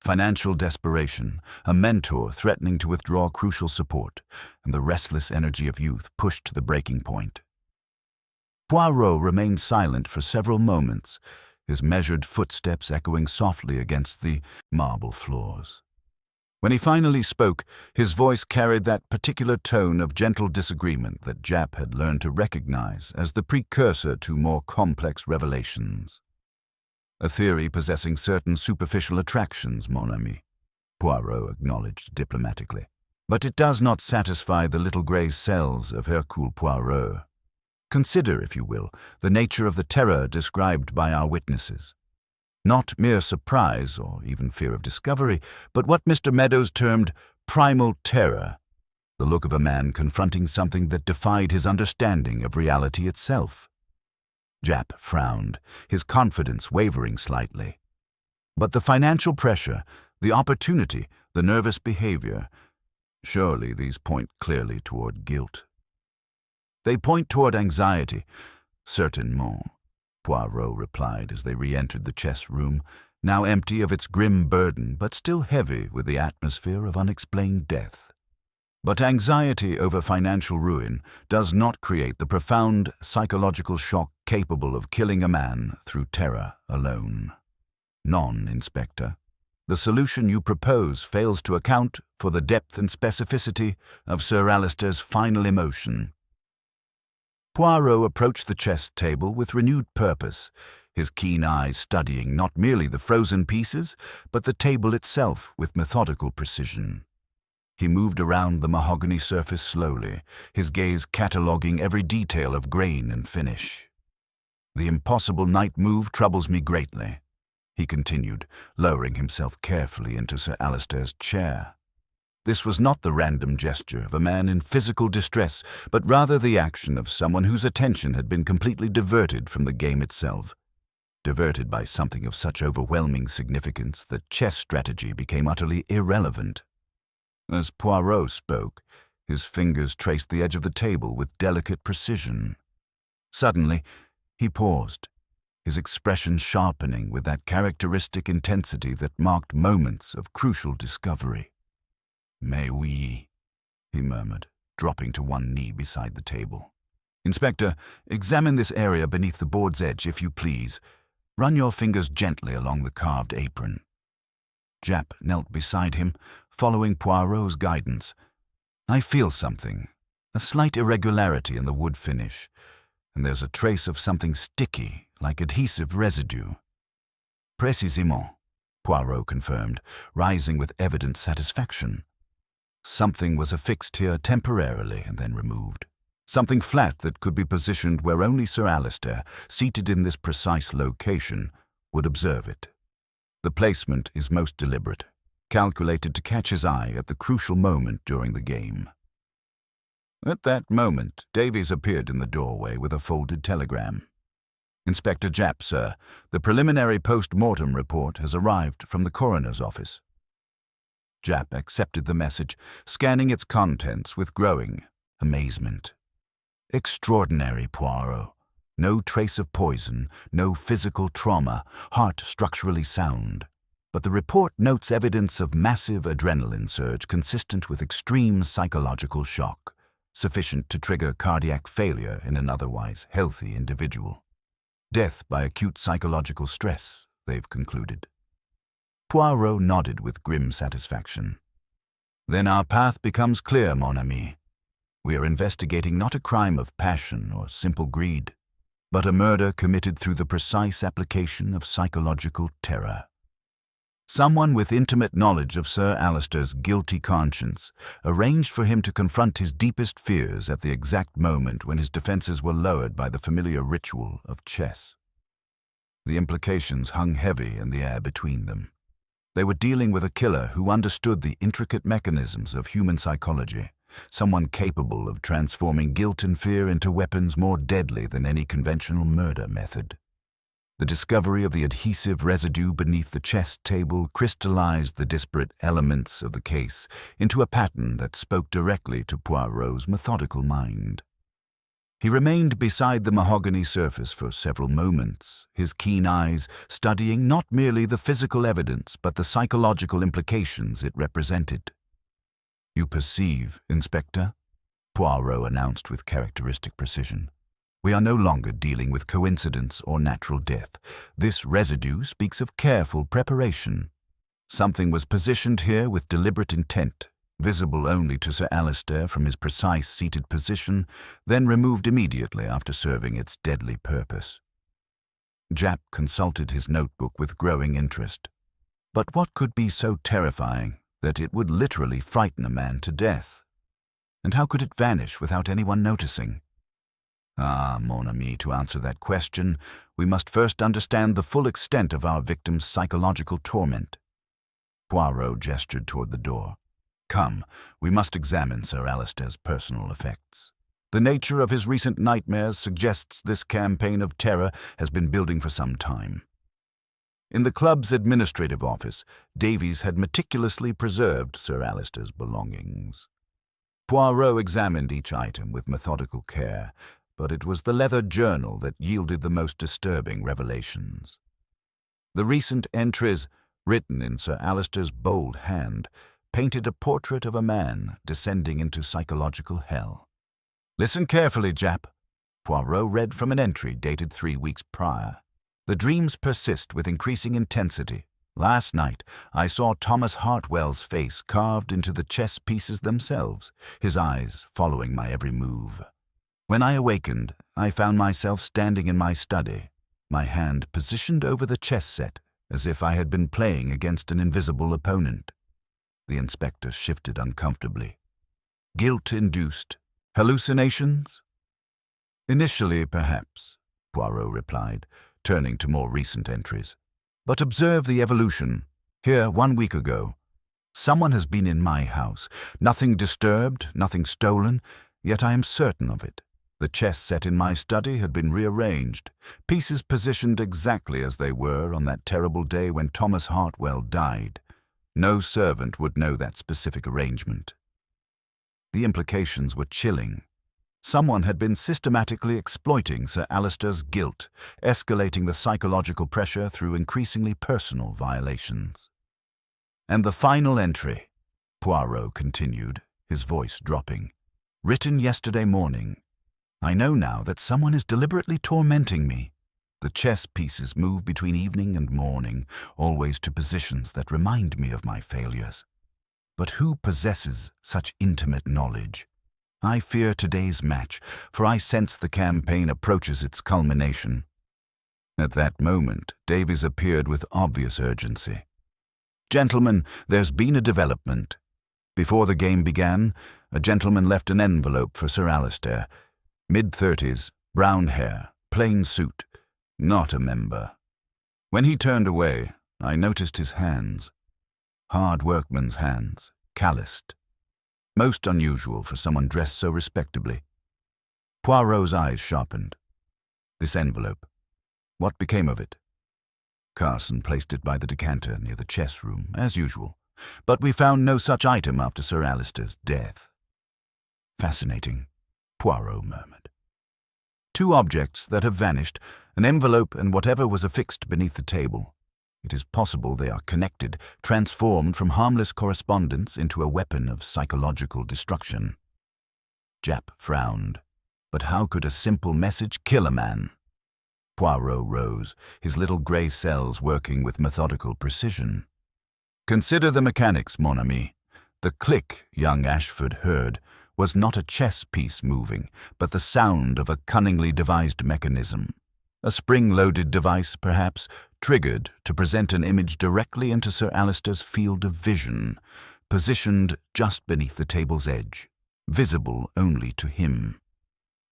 Financial desperation, a mentor threatening to withdraw crucial support, and the restless energy of youth pushed to the breaking point." Poirot remained silent for several moments, his measured footsteps echoing softly against the marble floors. When he finally spoke, his voice carried that particular tone of gentle disagreement that Japp had learned to recognize as the precursor to more complex revelations. "A theory possessing certain superficial attractions, mon ami," Poirot acknowledged diplomatically. "But it does not satisfy the little grey cells of Hercule Poirot. Consider, if you will, the nature of the terror described by our witnesses. Not mere surprise or even fear of discovery, but what Mr. Meadows termed primal terror, the look of a man confronting something that defied his understanding of reality itself." Japp frowned, his confidence wavering slightly. "But the financial pressure, the opportunity, the nervous behavior, surely these point clearly toward guilt." "They point toward anxiety, certainement," Poirot replied as they re-entered the chess room, now empty of its grim burden but still heavy with the atmosphere of unexplained death. "But anxiety over financial ruin does not create the profound psychological shock capable of killing a man through terror alone. Non, Inspector. The solution you propose fails to account for the depth and specificity of Sir Alistair's final emotion." Poirot approached the chess table with renewed purpose, his keen eyes studying not merely the frozen pieces, but the table itself with methodical precision. He moved around the mahogany surface slowly, his gaze cataloguing every detail of grain and finish. "The impossible knight move troubles me greatly," he continued, lowering himself carefully into Sir Alistair's chair. This was not the random gesture of a man in physical distress, but rather the action of someone whose attention had been completely diverted from the game itself, diverted by something of such overwhelming significance that chess strategy became utterly irrelevant. As Poirot spoke, his fingers traced the edge of the table with delicate precision. Suddenly, he paused, his expression sharpening with that characteristic intensity that marked moments of crucial discovery. "Mais oui," he murmured, dropping to one knee beside the table. "Inspector, examine this area beneath the board's edge, if you please. Run your fingers gently along the carved apron." Japp knelt beside him, following Poirot's guidance. "I feel something, a slight irregularity in the wood finish, and there's a trace of something sticky, like adhesive residue." "Précisément," Poirot confirmed, rising with evident satisfaction. "Something was affixed here temporarily and then removed. Something flat that could be positioned where only Sir Alistair, seated in this precise location, would observe it. The placement is most deliberate, calculated to catch his eye at the crucial moment during the game." At that moment, Davies appeared in the doorway with a folded telegram. "Inspector Japp, sir. The preliminary post-mortem report has arrived from the coroner's office." Japp accepted the message, scanning its contents with growing amazement. Extraordinary, Poirot. No trace of poison, no physical trauma, heart structurally sound. But the report notes evidence of massive adrenaline surge consistent with extreme psychological shock, sufficient to trigger cardiac failure in an otherwise healthy individual. Death by acute psychological stress, they've concluded. Poirot nodded with grim satisfaction. Then our path becomes clear, mon ami. We are investigating not a crime of passion or simple greed, but a murder committed through the precise application of psychological terror. Someone with intimate knowledge of Sir Alistair's guilty conscience arranged for him to confront his deepest fears at the exact moment when his defenses were lowered by the familiar ritual of chess. The implications hung heavy in the air between them. They were dealing with a killer who understood the intricate mechanisms of human psychology, someone capable of transforming guilt and fear into weapons more deadly than any conventional murder method. The discovery of the adhesive residue beneath the chess table crystallized the disparate elements of the case into a pattern that spoke directly to Poirot's methodical mind. He remained beside the mahogany surface for several moments, his keen eyes studying not merely the physical evidence but the psychological implications it represented. "You perceive, Inspector," Poirot announced with characteristic precision. "We are no longer dealing with coincidence or natural death. This residue speaks of careful preparation. Something was positioned here with deliberate intent, visible only to Sir Alistair from his precise seated position, then removed immediately after serving its deadly purpose." Japp consulted his notebook with growing interest. But what could be so terrifying that it would literally frighten a man to death? And how could it vanish without anyone noticing? Ah, mon ami, to answer that question, we must first understand the full extent of our victim's psychological torment. Poirot gestured toward the door. "Come, we must examine Sir Alistair's personal effects. The nature of his recent nightmares suggests this campaign of terror has been building for some time." In the club's administrative office, Davies had meticulously preserved Sir Alistair's belongings. Poirot examined each item with methodical care, but it was the leather journal that yielded the most disturbing revelations. The recent entries, written in Sir Alistair's bold hand, painted a portrait of a man descending into psychological hell. "Listen carefully, Japp." Poirot read from an entry dated 3 weeks prior. "The dreams persist with increasing intensity. Last night, I saw Thomas Hartwell's face carved into the chess pieces themselves, his eyes following my every move. When I awakened, I found myself standing in my study, my hand positioned over the chess set, as if I had been playing against an invisible opponent." The inspector shifted uncomfortably. "Guilt-induced. Hallucinations?" "Initially, perhaps," Poirot replied, turning to more recent entries. "But observe the evolution. Here, 1 week ago. Someone has been in my house. Nothing disturbed, nothing stolen, yet I am certain of it. The chess set in my study had been rearranged, pieces positioned exactly as they were on that terrible day when Thomas Hartwell died. No servant would know that specific arrangement." The implications were chilling. Someone had been systematically exploiting Sir Alistair's guilt, escalating the psychological pressure through increasingly personal violations. "And the final entry," Poirot continued, his voice dropping, "written yesterday morning. I know now that someone is deliberately tormenting me. The chess pieces move between evening and morning, always to positions that remind me of my failures. But who possesses such intimate knowledge? I fear today's match, for I sense the campaign approaches its culmination." At that moment, Davies appeared with obvious urgency. "Gentlemen, there's been a development. Before the game began, a gentleman left an envelope for Sir Alistair. Mid-30s, brown hair, plain suit, not a member. When he turned away, I noticed his hands. Hard workman's hands, calloused. Most unusual for someone dressed so respectably." Poirot's eyes sharpened. "This envelope, what became of it?" "Carson placed it by the decanter near the chess room, as usual, but we found no such item after Sir Alistair's death." "Fascinating," Poirot murmured. Two objects that have vanished, an envelope and whatever was affixed beneath the table. It is possible they are connected, transformed from harmless correspondence into a weapon of psychological destruction. Japp frowned. But how could a simple message kill a man? Poirot rose, his little grey cells working with methodical precision. Consider the mechanics, mon ami. The click young Ashford heard was not a chess piece moving, but the sound of a cunningly devised mechanism. A spring-loaded device, perhaps, triggered to present an image directly into Sir Alistair's field of vision, positioned just beneath the table's edge, visible only to him.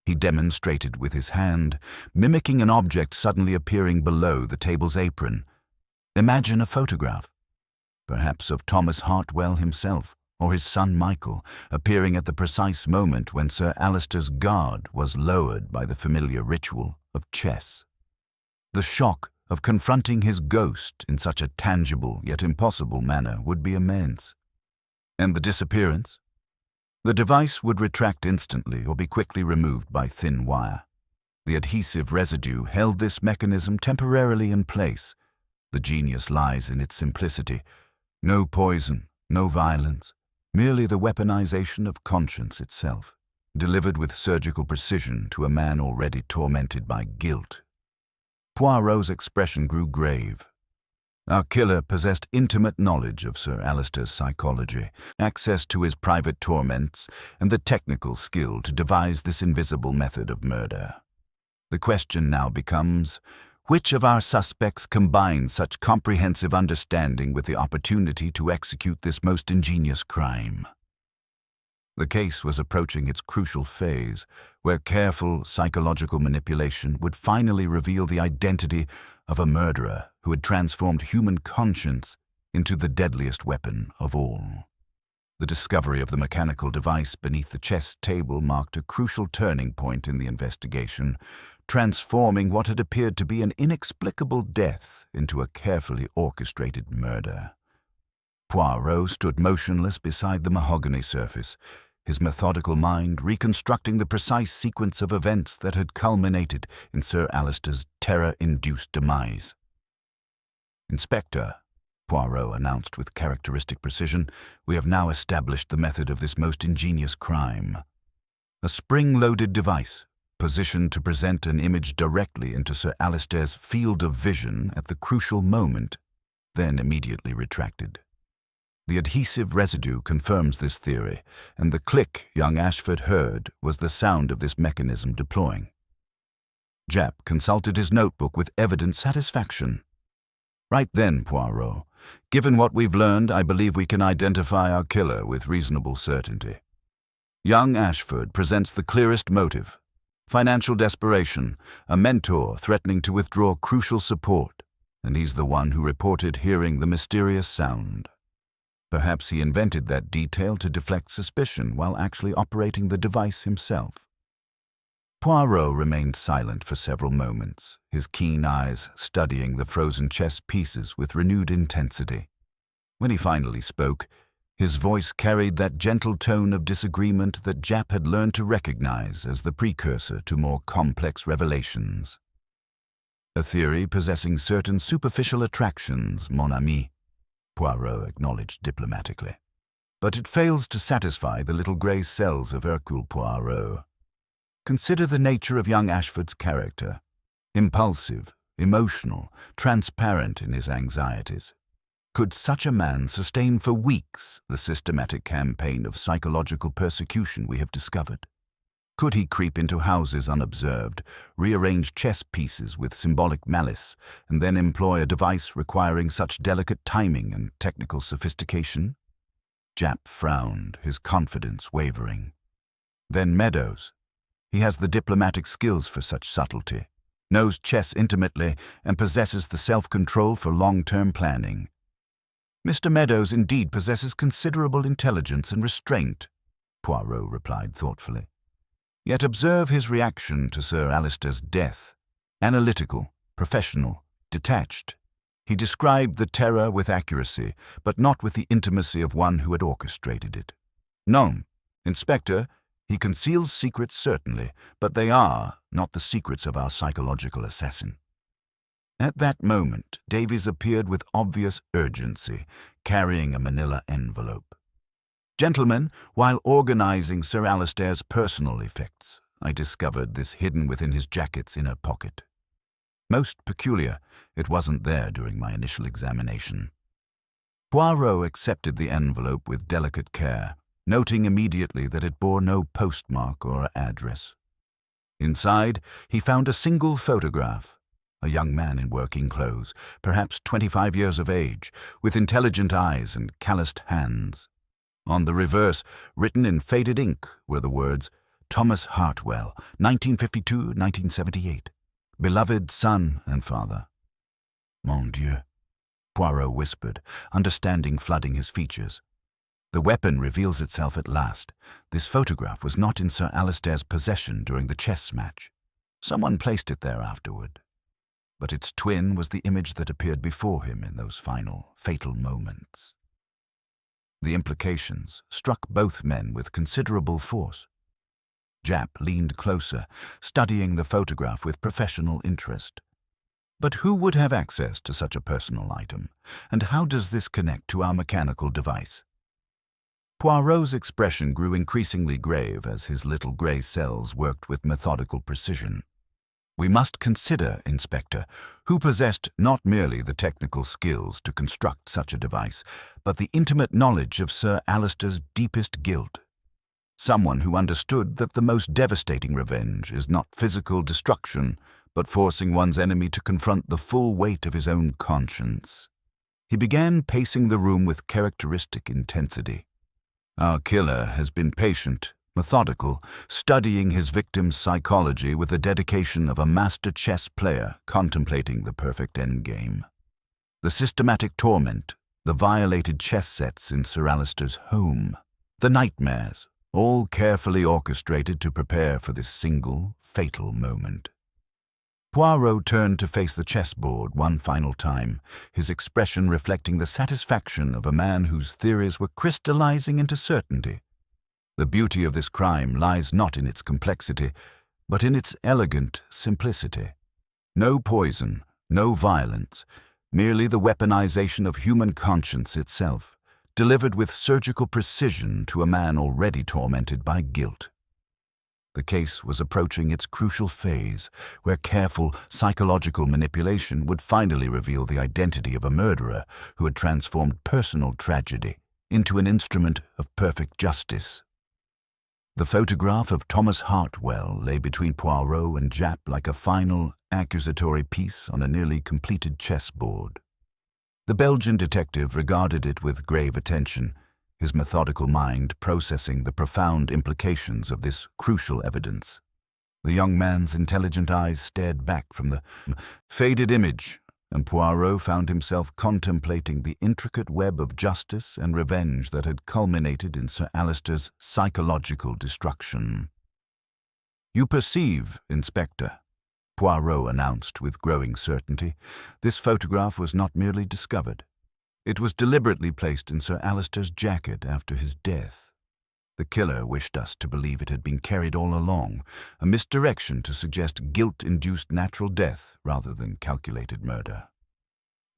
He demonstrated with his hand, mimicking an object suddenly appearing below the table's apron. Imagine a photograph, perhaps of Thomas Hartwell himself, or his son Michael, appearing at the precise moment when Sir Alistair's guard was lowered by the familiar ritual of chess. The shock of confronting his ghost in such a tangible yet impossible manner would be immense. And the disappearance? The device would retract instantly or be quickly removed by thin wire. The adhesive residue held this mechanism temporarily in place. The genius lies in its simplicity. No poison, no violence, merely the weaponization of conscience itself, delivered with surgical precision to a man already tormented by guilt. Poirot's expression grew grave. Our killer possessed intimate knowledge of Sir Alistair's psychology, access to his private torments, and the technical skill to devise this invisible method of murder. The question now becomes, which of our suspects combines such comprehensive understanding with the opportunity to execute this most ingenious crime? The case was approaching its crucial phase, where careful psychological manipulation would finally reveal the identity of a murderer who had transformed human conscience into the deadliest weapon of all. The discovery of the mechanical device beneath the chess table marked a crucial turning point in the investigation, transforming what had appeared to be an inexplicable death into a carefully orchestrated murder. Poirot stood motionless beside the mahogany surface, his methodical mind reconstructing the precise sequence of events that had culminated in Sir Alistair's terror-induced demise. "Inspector," Poirot announced with characteristic precision, "we have now established the method of this most ingenious crime. A spring-loaded device, positioned to present an image directly into Sir Alistair's field of vision at the crucial moment, then immediately retracted. The adhesive residue confirms this theory, and the click young Ashford heard was the sound of this mechanism deploying." Japp consulted his notebook with evident satisfaction. "Right then, Poirot. Given what we've learned, I believe we can identify our killer with reasonable certainty. Young Ashford presents the clearest motive: financial desperation, a mentor threatening to withdraw crucial support, and he's the one who reported hearing the mysterious sound. Perhaps he invented that detail to deflect suspicion while actually operating the device himself." Poirot remained silent for several moments, his keen eyes studying the frozen chess pieces with renewed intensity. When he finally spoke, his voice carried that gentle tone of disagreement that Japp had learned to recognize as the precursor to more complex revelations. "A theory possessing certain superficial attractions, mon ami," Poirot acknowledged diplomatically. "But it fails to satisfy the little grey cells of Hercule Poirot. Consider the nature of young Ashford's character: impulsive, emotional, transparent in his anxieties. Could such a man sustain for weeks the systematic campaign of psychological persecution we have discovered? Could he creep into houses unobserved, rearrange chess pieces with symbolic malice, and then employ a device requiring such delicate timing and technical sophistication?" Japp frowned, his confidence wavering. "Then Meadows. He has the diplomatic skills for such subtlety, knows chess intimately, and possesses the self-control for long-term planning. Mr. Meadows indeed possesses considerable intelligence and restraint," Poirot replied thoughtfully. "Yet observe his reaction to Sir Alistair's death. Analytical, professional, detached. He described the terror with accuracy, but not with the intimacy of one who had orchestrated it. Non, Inspector, He conceals secrets, certainly, but they are not the secrets of our psychological assassin. At that moment, Davies appeared with obvious urgency, carrying a manila envelope. "Gentlemen, while organizing Sir Alistair's personal effects, I discovered this hidden within his jacket's inner pocket. Most peculiar, it wasn't there during my initial examination." Poirot accepted the envelope with delicate care, noting immediately that it bore no postmark or address. Inside, he found a single photograph. A young man in working clothes, perhaps 25 years of age, with intelligent eyes and calloused hands. On the reverse, written in faded ink, were the words, "Thomas Hartwell, 1952-1978. Beloved son and father." "Mon Dieu," Poirot whispered, understanding flooding his features. "The weapon reveals itself at last. This photograph was not in Sir Alistair's possession during the chess match. Someone placed it there afterward. But its twin was the image that appeared before him in those final, fatal moments." The implications struck both men with considerable force. Japp leaned closer, studying the photograph with professional interest. "But who would have access to such a personal item, and how does this connect to our mechanical device?" Poirot's expression grew increasingly grave as his little grey cells worked with methodical precision. "We must consider, Inspector, who possessed not merely the technical skills to construct such a device, but the intimate knowledge of Sir Alistair's deepest guilt. Someone who understood that the most devastating revenge is not physical destruction, but forcing one's enemy to confront the full weight of his own conscience." He began pacing the room with characteristic intensity. "Our killer has been patient, methodical, studying his victim's psychology with the dedication of a master chess player contemplating the perfect endgame. The systematic torment, the violated chess sets in Sir Alistair's home, the nightmares, all carefully orchestrated to prepare for this single, fatal moment." Poirot turned to face the chessboard one final time, his expression reflecting the satisfaction of a man whose theories were crystallizing into certainty. The beauty of this crime lies not in its complexity, but in its elegant simplicity. No poison, no violence, merely the weaponization of human conscience itself, delivered with surgical precision to a man already tormented by guilt. The case was approaching its crucial phase, where careful psychological manipulation would finally reveal the identity of a murderer who had transformed personal tragedy into an instrument of perfect justice. The photograph of Thomas Hartwell lay between Poirot and Japp like a final, accusatory piece on a nearly completed chessboard. The Belgian detective regarded it with grave attention, his methodical mind processing the profound implications of this crucial evidence. The young man's intelligent eyes stared back from the faded image, and Poirot found himself contemplating the intricate web of justice and revenge that had culminated in Sir Alistair's psychological destruction. "You perceive, Inspector," Poirot announced with growing certainty, "this photograph was not merely discovered. It was deliberately placed in Sir Alistair's jacket after his death. The killer wished us to believe it had been carried all along, a misdirection to suggest guilt-induced natural death rather than calculated murder."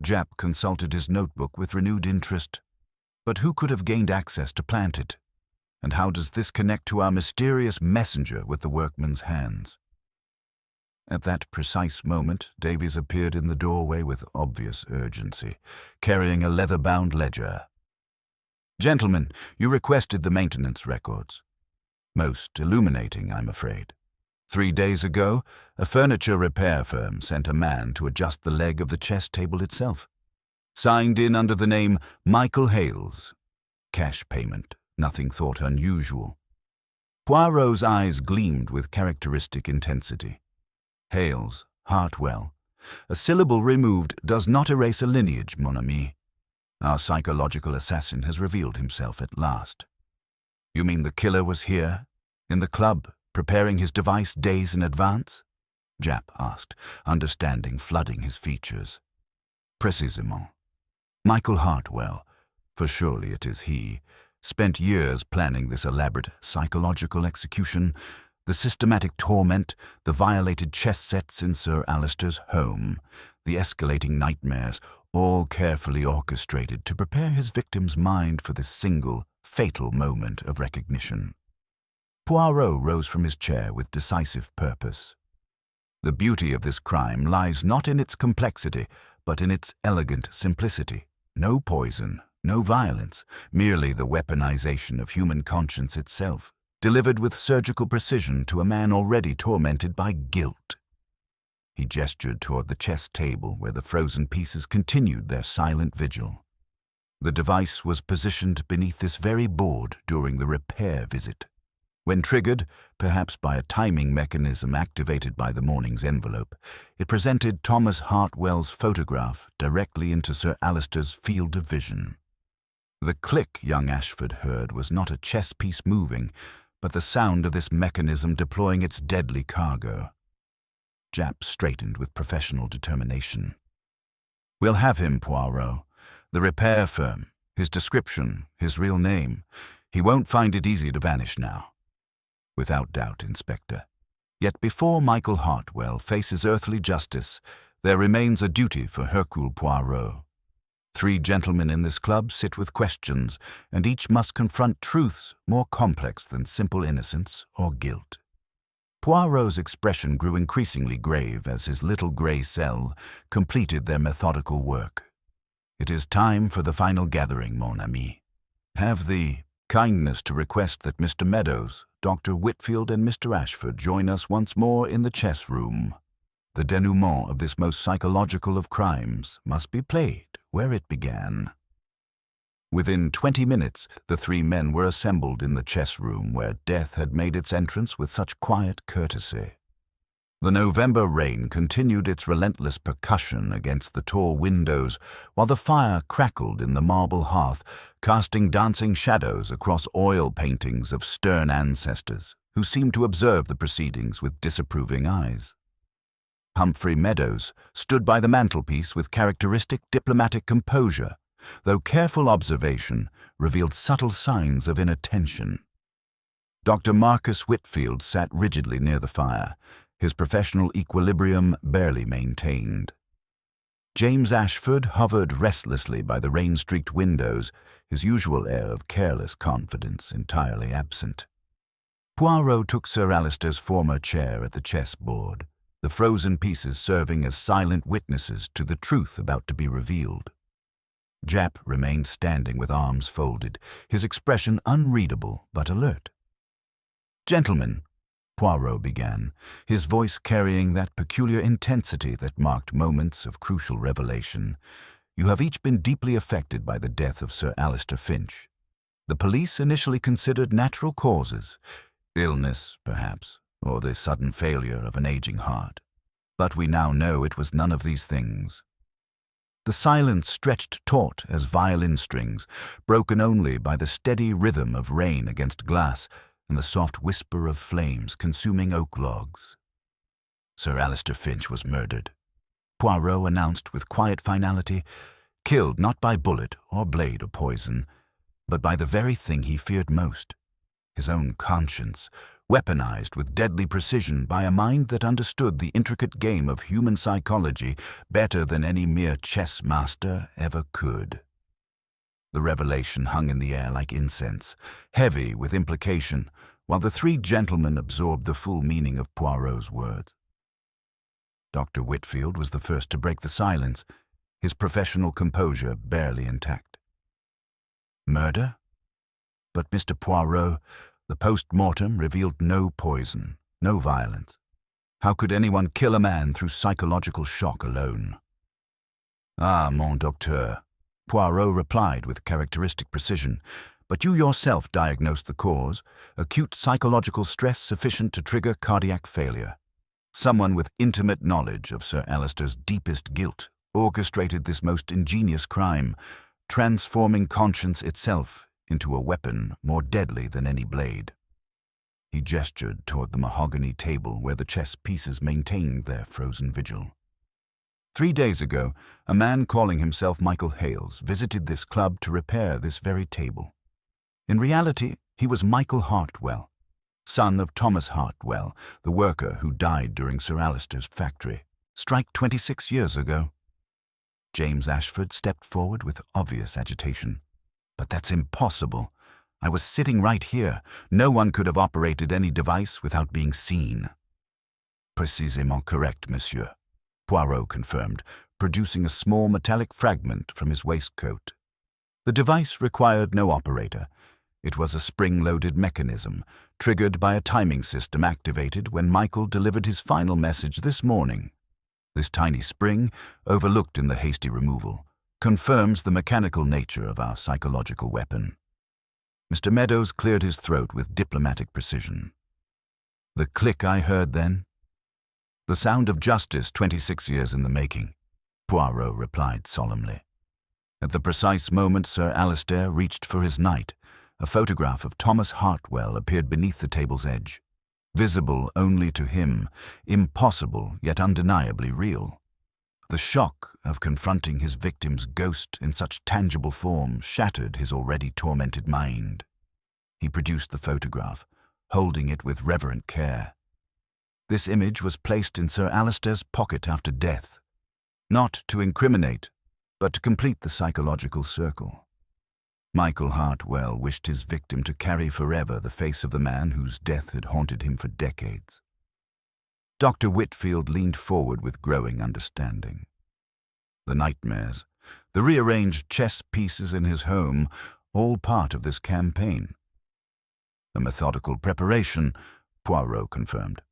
Japp consulted his notebook with renewed interest. "But who could have gained access to plant it? And how does this connect to our mysterious messenger with the workman's hands?" At that precise moment, Davies appeared in the doorway with obvious urgency, carrying a leather-bound ledger. "Gentlemen, you requested the maintenance records. Most illuminating, I'm afraid. 3 days ago, a furniture repair firm sent a man to adjust the leg of the chess table itself. Signed in under the name Michael Hales. Cash payment, nothing thought unusual." Poirot's eyes gleamed with characteristic intensity. "Hales, Hartwell. A syllable removed does not erase a lineage, mon ami. Our psychological assassin has revealed himself at last." "You mean the killer was here, in the club, preparing his device days in advance?" Japp asked, understanding flooding his features. "Précisément. Michael Hartwell, for surely it is he, spent years planning this elaborate psychological execution, the systematic torment, the violated chess sets in Sir Alistair's home, the escalating nightmares, all carefully orchestrated to prepare his victim's mind for this single, fatal moment of recognition. Poirot rose from his chair with decisive purpose. The beauty of this crime lies not in its complexity, but in its elegant simplicity. No poison, no violence, merely the weaponization of human conscience itself, delivered with surgical precision to a man already tormented by guilt. He gestured toward the chess table where the frozen pieces continued their silent vigil. The device was positioned beneath this very board during the repair visit. When triggered, perhaps by a timing mechanism activated by the morning's envelope, it presented Thomas Hartwell's photograph directly into Sir Alistair's field of vision. The click young Ashford heard was not a chess piece moving, but the sound of this mechanism deploying its deadly cargo. Japp straightened with professional determination. "We'll have him, Poirot. The repair firm, his description, his real name. He won't find it easy to vanish now." "Without doubt, Inspector. Yet before Michael Hartwell faces earthly justice, there remains a duty for Hercule Poirot. 3 gentlemen in this club sit with questions, and each must confront truths more complex than simple innocence or guilt." Poirot's expression grew increasingly grave as his little grey cell completed their methodical work. "It is time for the final gathering, mon ami. Have the kindness to request that Mr. Meadows, Dr. Whitfield, and Mr. Ashford join us once more in the chess room. The denouement of this most psychological of crimes must be played where it began." Within 20 minutes, the 3 men were assembled in the chess room where death had made its entrance with such quiet courtesy. The November rain continued its relentless percussion against the tall windows, while the fire crackled in the marble hearth, casting dancing shadows across oil paintings of stern ancestors, who seemed to observe the proceedings with disapproving eyes. Humphrey Meadows stood by the mantelpiece with characteristic diplomatic composure, though careful observation revealed subtle signs of inattention. Dr. Marcus Whitfield sat rigidly near the fire, his professional equilibrium barely maintained. James Ashford hovered restlessly by the rain-streaked windows, his usual air of careless confidence entirely absent. Poirot took Sir Alistair's former chair at the chessboard, the frozen pieces serving as silent witnesses to the truth about to be revealed. Japp remained standing with arms folded, his expression unreadable but alert. "Gentlemen," Poirot began, his voice carrying that peculiar intensity that marked moments of crucial revelation, "you have each been deeply affected by the death of Sir Alistair Finch. The police initially considered natural causes, illness, perhaps, or the sudden failure of an aging heart. But we now know it was none of these things." The silence stretched taut as violin strings, broken only by the steady rhythm of rain against glass and the soft whisper of flames consuming oak logs. "Sir Alistair Finch was murdered," Poirot announced with quiet finality, "killed not by bullet or blade or poison, but by the very thing he feared most, his own conscience, weaponized with deadly precision by a mind that understood the intricate game of human psychology better than any mere chess master ever could." The revelation hung in the air like incense, heavy with implication, while the 3 gentlemen absorbed the full meaning of Poirot's words. Dr. Whitfield was the first to break the silence, his professional composure barely intact. "Murder? But, Mr. Poirot, the post-mortem revealed no poison, no violence. How could anyone kill a man through psychological shock alone?" "Ah, mon docteur," Poirot replied with characteristic precision, "but you yourself diagnosed the cause, acute psychological stress sufficient to trigger cardiac failure. Someone with intimate knowledge of Sir Alistair's deepest guilt orchestrated this most ingenious crime, transforming conscience itself into a weapon more deadly than any blade." He gestured toward the mahogany table where the chess pieces maintained their frozen vigil. 3 days ago, a man calling himself Michael Hales visited this club to repair this very table. In reality, he was Michael Hartwell, son of Thomas Hartwell, the worker who died during Sir Alistair's factory strike 26 years ago. James Ashford stepped forward with obvious agitation. But that's impossible. I was sitting right here. No one could have operated any device without being seen. Précisément correct, monsieur, Poirot confirmed, producing a small metallic fragment from his waistcoat. The device required no operator. It was a spring-loaded mechanism, triggered by a timing system activated when Michael delivered his final message this morning. This tiny spring, overlooked in the hasty removal, confirms the mechanical nature of our psychological weapon. Mr. Meadows cleared his throat with diplomatic precision. The click I heard then? The sound of justice 26 years in the making, Poirot replied solemnly. At the precise moment Sir Alistair reached for his knight, a photograph of Thomas Hartwell appeared beneath the table's edge. Visible only to him, impossible yet undeniably real. The shock of confronting his victim's ghost in such tangible form shattered his already tormented mind. He produced the photograph, holding it with reverent care. This image was placed in Sir Alistair's pocket after death, not to incriminate, but to complete the psychological circle. Michael Hartwell wished his victim to carry forever the face of the man whose death had haunted him for decades. Dr. Whitfield leaned forward with growing understanding. The nightmares, the rearranged chess pieces in his home, all part of this campaign. A methodical preparation, Poirot confirmed.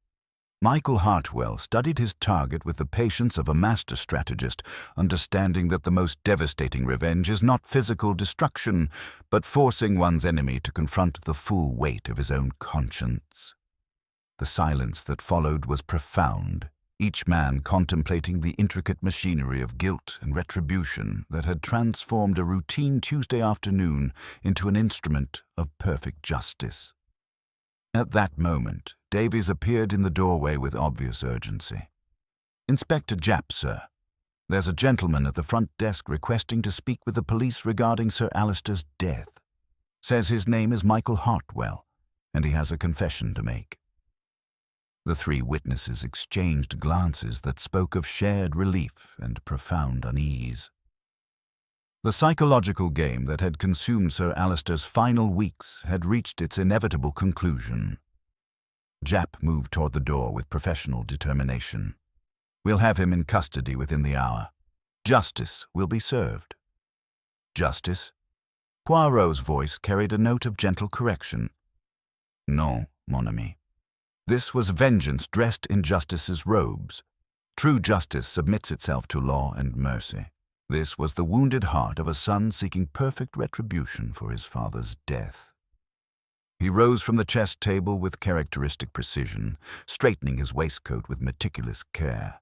Michael Hartwell studied his target with the patience of a master strategist, understanding that the most devastating revenge is not physical destruction, but forcing one's enemy to confront the full weight of his own conscience. The silence that followed was profound, each man contemplating the intricate machinery of guilt and retribution that had transformed a routine Tuesday afternoon into an instrument of perfect justice. At that moment, Davies appeared in the doorway with obvious urgency. "Inspector Japp, sir. There's a gentleman at the front desk requesting to speak with the police regarding Sir Alistair's death. Says his name is Michael Hartwell, and he has a confession to make." The three witnesses exchanged glances that spoke of shared relief and profound unease. The psychological game that had consumed Sir Alistair's final weeks had reached its inevitable conclusion. Japp moved toward the door with professional determination. "We'll have him in custody within the hour. Justice will be served." "Justice?" Poirot's voice carried a note of gentle correction. "Non, mon ami. This was vengeance dressed in justice's robes. True justice submits itself to law and mercy. This was the wounded heart of a son seeking perfect retribution for his father's death." He rose from the chess table with characteristic precision, straightening his waistcoat with meticulous care.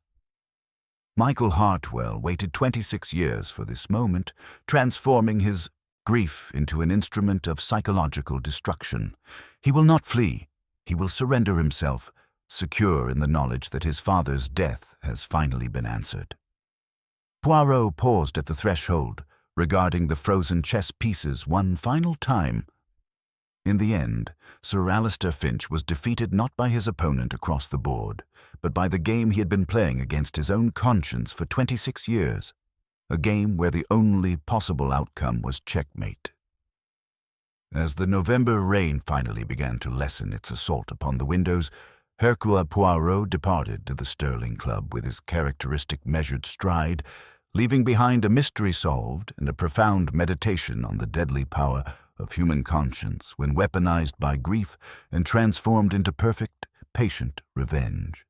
Michael Hartwell waited 26 years for this moment, transforming his grief into an instrument of psychological destruction. He will not flee. He will surrender himself, secure in the knowledge that his father's death has finally been answered. Poirot paused at the threshold, regarding the frozen chess pieces one final time. In the end, Sir Alistair Finch was defeated not by his opponent across the board, but by the game he had been playing against his own conscience for 26 years, a game where the only possible outcome was checkmate. As the November rain finally began to lessen its assault upon the windows, Hercule Poirot departed to the Stirling Club with his characteristic measured stride, leaving behind a mystery solved and a profound meditation on the deadly power of human conscience when weaponized by grief and transformed into perfect, patient revenge.